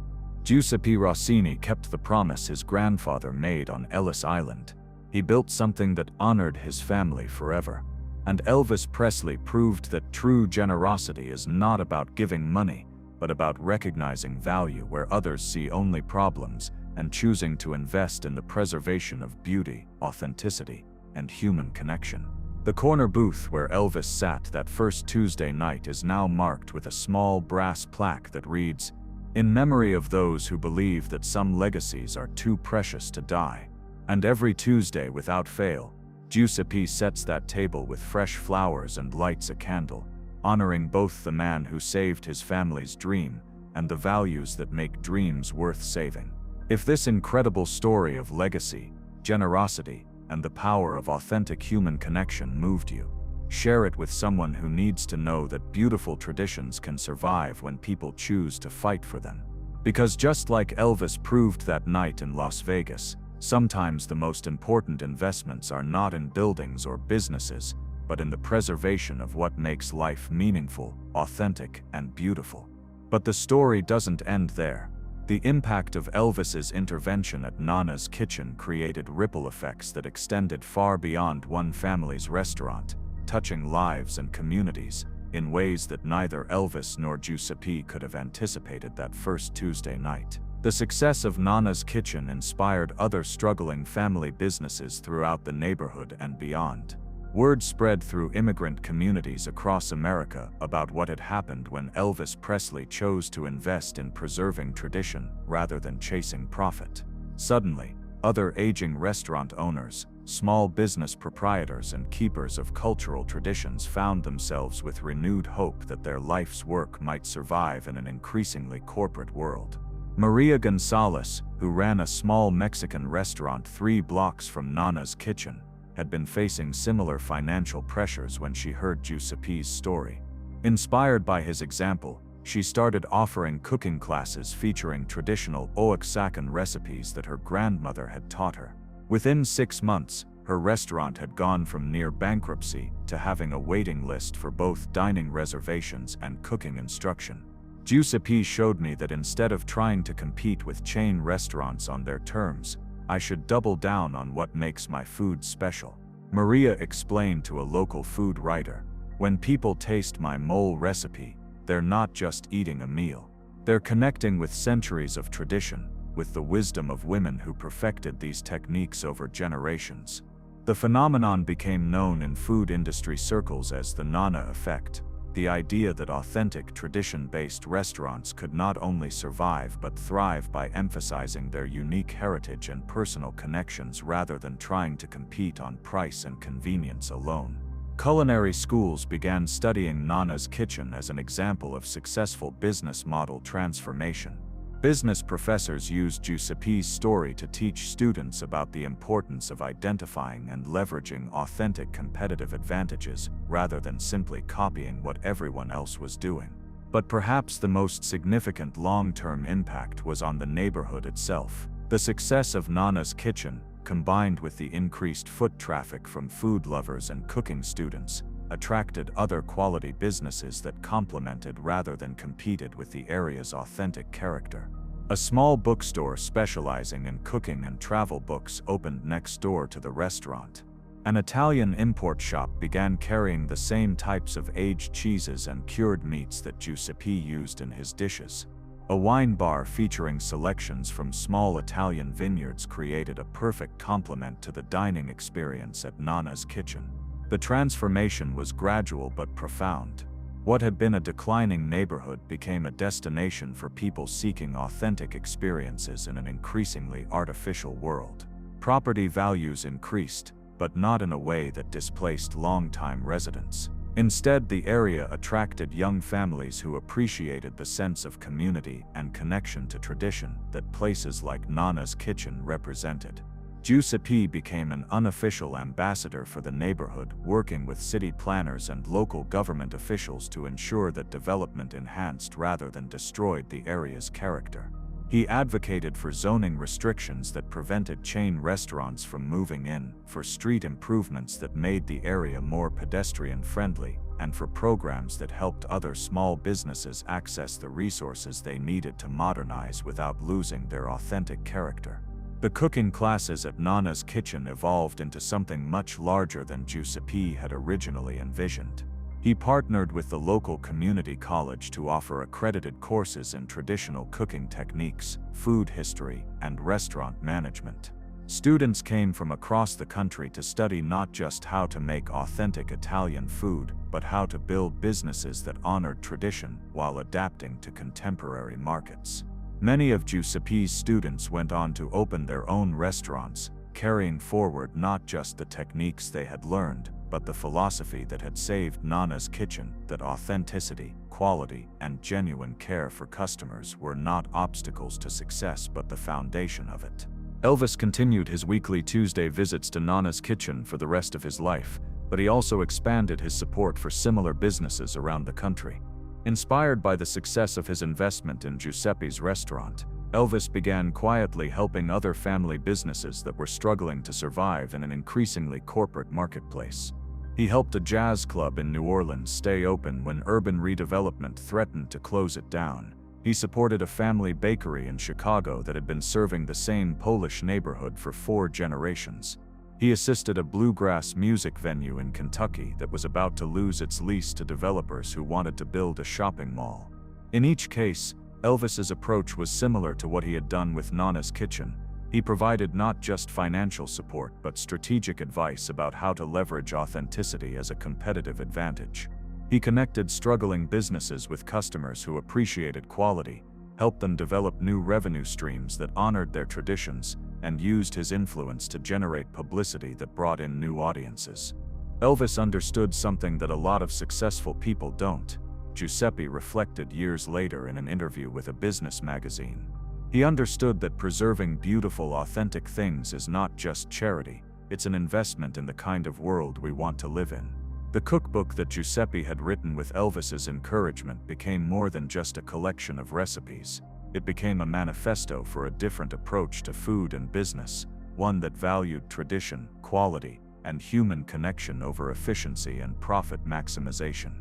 Giuseppe Rossini kept the promise his grandfather made on Ellis Island. He built something that honored his family forever. And Elvis Presley proved that true generosity is not about giving money, but about recognizing value where others see only problems and choosing to invest in the preservation of beauty, authenticity, and human connection. The corner booth where Elvis sat that first Tuesday night is now marked with a small brass plaque that reads, "In memory of those who believe that some legacies are too precious to die." And every Tuesday without fail, Giuseppe sets that table with fresh flowers and lights a candle, honoring both the man who saved his family's dream and the values that make dreams worth saving. If this incredible story of legacy, generosity, and the power of authentic human connection moved you, share it with someone who needs to know that beautiful traditions can survive when people choose to fight for them. Because just like Elvis proved that night in Las Vegas, sometimes the most important investments are not in buildings or businesses, but in the preservation of what makes life meaningful, authentic, and beautiful. But the story doesn't end there. The impact of Elvis's intervention at Nonna's kitchen created ripple effects that extended far beyond one family's restaurant, touching lives and communities in ways that neither Elvis nor Giuseppe could have anticipated that first Tuesday night. The success of Nonna's kitchen inspired other struggling family businesses throughout the neighborhood and beyond. Word spread through immigrant communities across America about what had happened when Elvis Presley chose to invest in preserving tradition rather than chasing profit. Suddenly, other aging restaurant owners, small business proprietors, and keepers of cultural traditions found themselves with renewed hope that their life's work might survive in an increasingly corporate world. Maria Gonzalez, who ran a small Mexican restaurant 3 blocks from Nonna's kitchen, had been facing similar financial pressures when she heard Giuseppe's story. Inspired by his example, she started offering cooking classes featuring traditional Oaxacan recipes that her grandmother had taught her. Within 6 months, her restaurant had gone from near bankruptcy to having a waiting list for both dining reservations and cooking instruction. Giuseppe showed me that instead of trying to compete with chain restaurants on their terms, I should double down on what makes my food special. Maria explained to a local food writer, "When people taste my mole recipe, they're not just eating a meal. They're connecting with centuries of tradition, with the wisdom of women who perfected these techniques over generations." The phenomenon became known in food industry circles as the Nonna effect, the idea that authentic tradition-based restaurants could not only survive but thrive by emphasizing their unique heritage and personal connections rather than trying to compete on price and convenience alone. Culinary schools began studying Nonna's kitchen as an example of successful business model transformation. Business professors used Giuseppe's story to teach students about the importance of identifying and leveraging authentic competitive advantages rather than simply copying what everyone else was doing. But perhaps the most significant long-term impact was on the neighborhood itself. The success of Nonna's kitchen, combined with the increased foot traffic from food lovers and cooking students, attracted other quality businesses that complemented rather than competed with the area's authentic character. A small bookstore specializing in cooking and travel books opened next door to the restaurant. An Italian import shop began carrying the same types of aged cheeses and cured meats that Giuseppe used in his dishes. A wine bar featuring selections from small Italian vineyards created a perfect complement to the dining experience at Nonna's kitchen. The transformation was gradual but profound. What had been a declining neighborhood became a destination for people seeking authentic experiences in an increasingly artificial world. Property values increased, but not in a way that displaced longtime residents. Instead, the area attracted young families who appreciated the sense of community and connection to tradition that places like Nonna's kitchen represented. Giuseppe became an unofficial ambassador for the neighborhood, working with city planners and local government officials to ensure that development enhanced rather than destroyed the area's character. He advocated for zoning restrictions that prevented chain restaurants from moving in, for street improvements that made the area more pedestrian-friendly, and for programs that helped other small businesses access the resources they needed to modernize without losing their authentic character. The cooking classes at Nonna's kitchen evolved into something much larger than Giuseppe had originally envisioned. He partnered with the local community college to offer accredited courses in traditional cooking techniques, food history, and restaurant management. Students came from across the country to study not just how to make authentic Italian food, but how to build businesses that honored tradition while adapting to contemporary markets. Many of Giuseppe's students went on to open their own restaurants, carrying forward not just the techniques they had learned, but the philosophy that had saved Nonna's kitchen, that authenticity, quality, and genuine care for customers were not obstacles to success but the foundation of it. Elvis continued his weekly Tuesday visits to Nonna's kitchen for the rest of his life, but he also expanded his support for similar businesses around the country. Inspired by the success of his investment in Giuseppe's restaurant, Elvis began quietly helping other family businesses that were struggling to survive in an increasingly corporate marketplace. He helped a jazz club in New Orleans stay open when urban redevelopment threatened to close it down. He supported a family bakery in Chicago that had been serving the same Polish neighborhood for 4 generations. He assisted a bluegrass music venue in Kentucky that was about to lose its lease to developers who wanted to build a shopping mall. In each case, Elvis's approach was similar to what he had done with Nonna's kitchen. He provided not just financial support but strategic advice about how to leverage authenticity as a competitive advantage. He connected struggling businesses with customers who appreciated quality, helped them develop new revenue streams that honored their traditions, and used his influence to generate publicity that brought in new audiences. Elvis understood something that a lot of successful people don't. Giuseppe reflected years later in an interview with a business magazine. He understood that preserving beautiful, authentic things is not just charity, it's an investment in the kind of world we want to live in. The cookbook that Giuseppe had written with Elvis's encouragement became more than just a collection of recipes. It became a manifesto for a different approach to food and business, one that valued tradition, quality, and human connection over efficiency and profit maximization.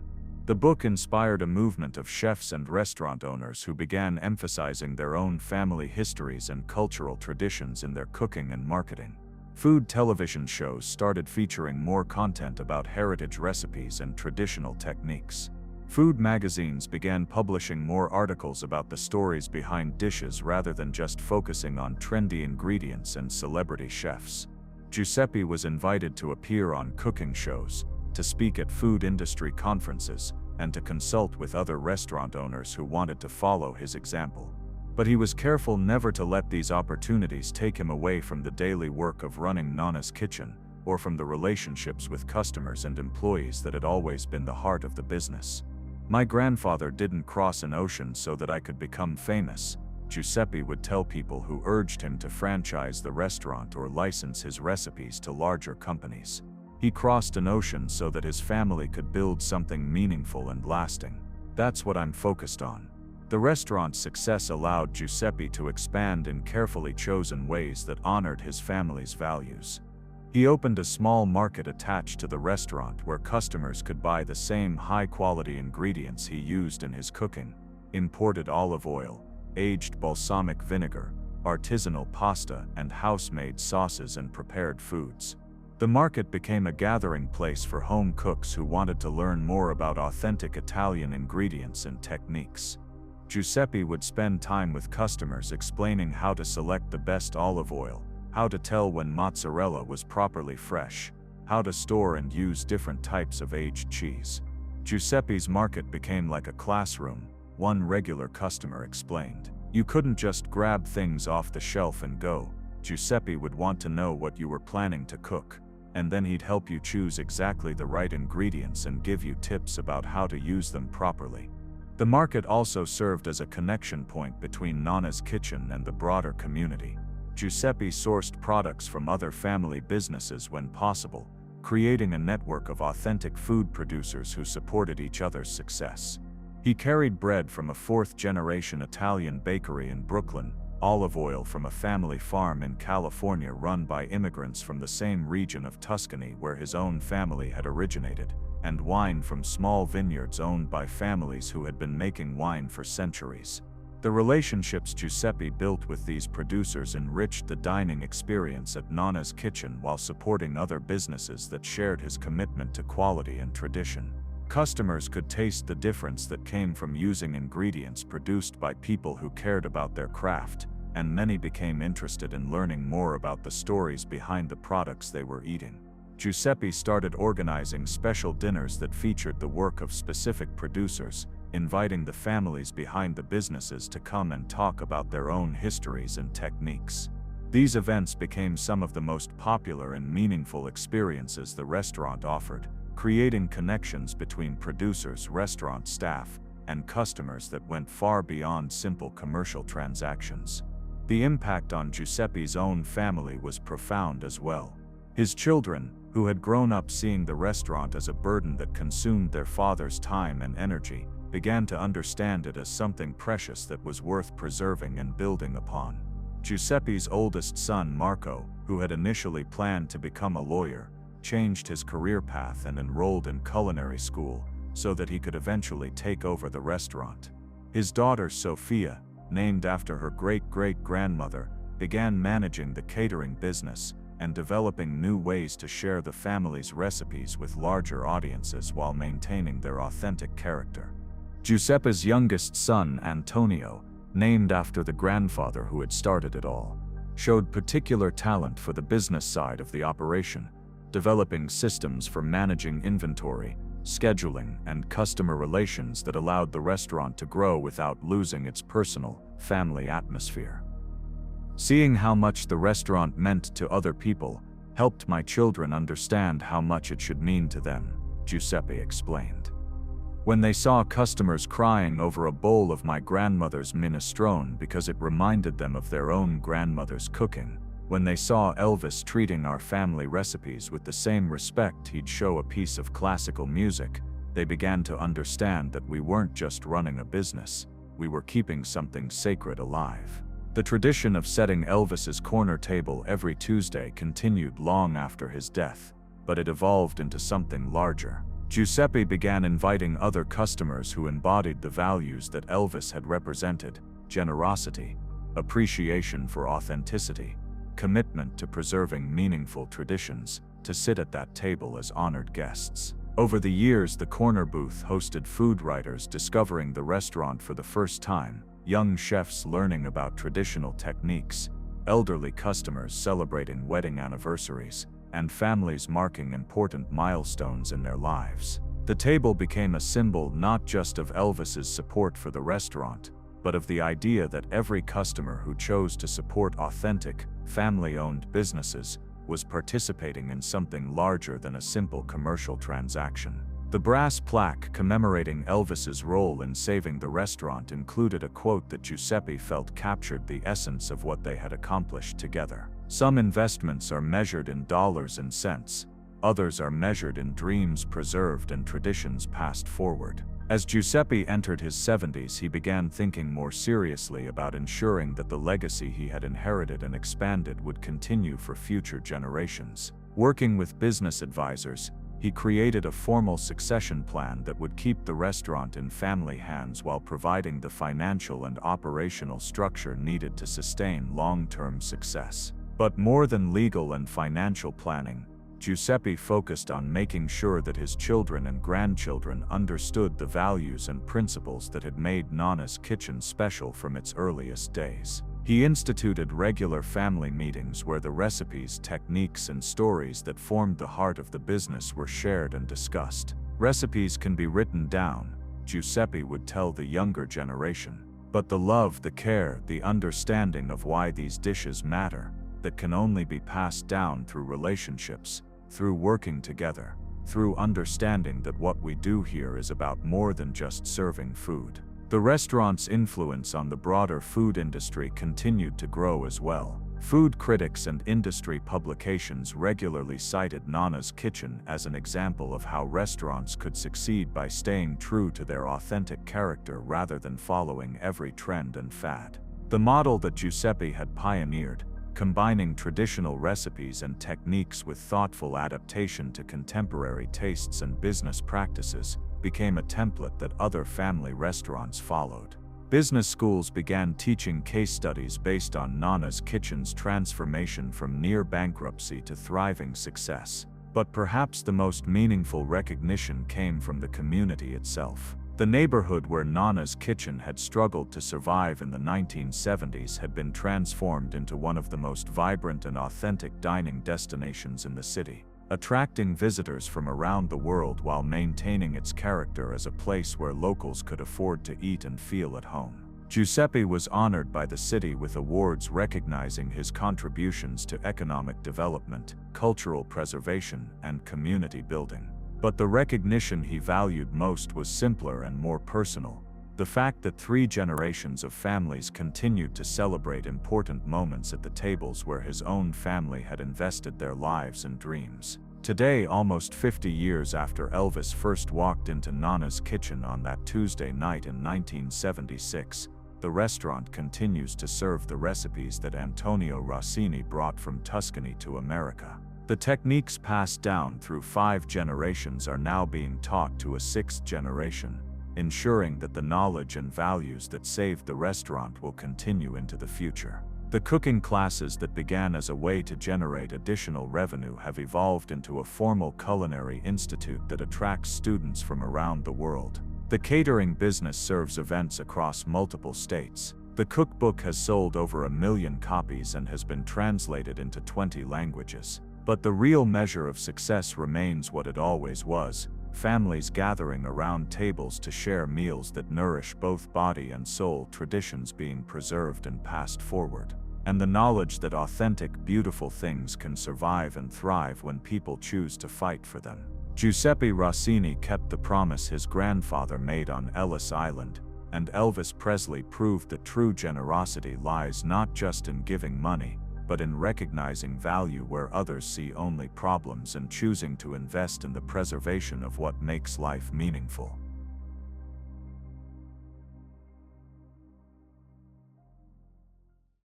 The book inspired a movement of chefs and restaurant owners who began emphasizing their own family histories and cultural traditions in their cooking and marketing. Food television shows started featuring more content about heritage recipes and traditional techniques. Food magazines began publishing more articles about the stories behind dishes rather than just focusing on trendy ingredients and celebrity chefs. Giuseppe was invited to appear on cooking shows, to speak at food industry conferences, and to consult with other restaurant owners who wanted to follow his example. But he was careful never to let these opportunities take him away from the daily work of running Nonna's kitchen, or from the relationships with customers and employees that had always been the heart of the business. "My grandfather didn't cross an ocean so that I could become famous," Giuseppe would tell people who urged him to franchise the restaurant or license his recipes to larger companies. He crossed an ocean so that his family could build something meaningful and lasting. That's what I'm focused on. The restaurant's success allowed Giuseppe to expand in carefully chosen ways that honored his family's values. He opened a small market attached to the restaurant where customers could buy the same high-quality ingredients he used in his cooking: imported olive oil, aged balsamic vinegar, artisanal pasta, and house-made sauces and prepared foods. The market became a gathering place for home cooks who wanted to learn more about authentic Italian ingredients and techniques. Giuseppe would spend time with customers explaining how to select the best olive oil, how to tell when mozzarella was properly fresh, how to store and use different types of aged cheese. Giuseppe's market became like a classroom, one regular customer explained. You couldn't just grab things off the shelf and go. Giuseppe would want to know what you were planning to cook, and then he'd help you choose exactly the right ingredients and give you tips about how to use them properly. The market also served as a connection point between Nonna's kitchen and the broader community. Giuseppe sourced products from other family businesses when possible, creating a network of authentic food producers who supported each other's success. He carried bread from a 4th-generation Italian bakery in Brooklyn, olive oil from a family farm in California run by immigrants from the same region of Tuscany where his own family had originated, and wine from small vineyards owned by families who had been making wine for centuries. The relationships Giuseppe built with these producers enriched the dining experience at Nonna's kitchen while supporting other businesses that shared his commitment to quality and tradition. Customers could taste the difference that came from using ingredients produced by people who cared about their craft, and many became interested in learning more about the stories behind the products they were eating. Giuseppe started organizing special dinners that featured the work of specific producers, inviting the families behind the businesses to come and talk about their own histories and techniques. These events became some of the most popular and meaningful experiences the restaurant offered, creating connections between producers, restaurant staff, and customers that went far beyond simple commercial transactions. The impact on Giuseppe's own family was profound as well. His children, who had grown up seeing the restaurant as a burden that consumed their father's time and energy, began to understand it as something precious that was worth preserving and building upon. Giuseppe's oldest son, Marco, who had initially planned to become a lawyer, changed his career path and enrolled in culinary school so that he could eventually take over the restaurant. His daughter, Sofia, named after her great-great-grandmother, began managing the catering business and developing new ways to share the family's recipes with larger audiences while maintaining their authentic character. Giuseppe's youngest son, Antonio, named after the grandfather who had started it all, showed particular talent for the business side of the operation, developing systems for managing inventory, scheduling, and customer relations that allowed the restaurant to grow without losing its personal, family atmosphere. Seeing how much the restaurant meant to other people helped my children understand how much it should mean to them, Giuseppe explained. When they saw customers crying over a bowl of my grandmother's minestrone because it reminded them of their own grandmother's cooking, when they saw Elvis treating our family recipes with the same respect he'd show a piece of classical music, they began to understand that we weren't just running a business, we were keeping something sacred alive. The tradition of setting Elvis's corner table every Tuesday continued long after his death, but it evolved into something larger. Giuseppe began inviting other customers who embodied the values that Elvis had represented: generosity, appreciation for authenticity, commitment to preserving meaningful traditions, to sit at that table as honored guests. Over the years, the corner booth hosted food writers discovering the restaurant for the first time, young chefs learning about traditional techniques, elderly customers celebrating wedding anniversaries, and families marking important milestones in their lives. The table became a symbol not just of Elvis's support for the restaurant, but of the idea that every customer who chose to support authentic, family-owned businesses was participating in something larger than a simple commercial transaction. The brass plaque commemorating Elvis's role in saving the restaurant included a quote that Giuseppe felt captured the essence of what they had accomplished together. Some investments are measured in dollars and cents, others are measured in dreams preserved and traditions passed forward. As Giuseppe entered his 70s, he began thinking more seriously about ensuring that the legacy he had inherited and expanded would continue for future generations. Working with business advisors, he created a formal succession plan that would keep the restaurant in family hands while providing the financial and operational structure needed to sustain long-term success. But more than legal and financial planning, Giuseppe focused on making sure that his children and grandchildren understood the values and principles that had made Nonna's kitchen special from its earliest days. He instituted regular family meetings where the recipes, techniques, and stories that formed the heart of the business were shared and discussed. Recipes can be written down, Giuseppe would tell the younger generation, but the love, the care, the understanding of why these dishes matter, that can only be passed down through relationships, through working together, through understanding that what we do here is about more than just serving food. The restaurant's influence on the broader food industry continued to grow as well. Food critics and industry publications regularly cited Nonna's kitchen as an example of how restaurants could succeed by staying true to their authentic character rather than following every trend and fad. The model that Giuseppe had pioneered, combining traditional recipes and techniques with thoughtful adaptation to contemporary tastes and business practices, became a template that other family restaurants followed. Business schools began teaching case studies based on Nonna's kitchen's transformation from near bankruptcy to thriving success. But perhaps the most meaningful recognition came from the community itself. The neighborhood where Nonna's kitchen had struggled to survive in the 1970s had been transformed into one of the most vibrant and authentic dining destinations in the city, attracting visitors from around the world while maintaining its character as a place where locals could afford to eat and feel at home. Giuseppe was honored by the city with awards recognizing his contributions to economic development, cultural preservation, and community building. But the recognition he valued most was simpler and more personal: the fact that 3 generations of families continued to celebrate important moments at the tables where his own family had invested their lives and dreams. Today, almost 50 years after Elvis first walked into Nonna's kitchen on that Tuesday night in 1976, the restaurant continues to serve the recipes that Antonio Rossini brought from Tuscany to America. The techniques passed down through 5 generations are now being taught to a 6th generation, ensuring that the knowledge and values that saved the restaurant will continue into the future. The cooking classes that began as a way to generate additional revenue have evolved into a formal culinary institute that attracts students from around the world. The catering business serves events across multiple states. The cookbook has sold over 1 million copies and has been translated into 20 languages. But the real measure of success remains what it always was: families gathering around tables to share meals that nourish both body and soul, traditions being preserved and passed forward, and the knowledge that authentic, beautiful things can survive and thrive when people choose to fight for them. Giuseppe Rossini kept the promise his grandfather made on Ellis Island, and Elvis Presley proved that true generosity lies not just in giving money, but in recognizing value where others see only problems and choosing to invest in the preservation of what makes life meaningful.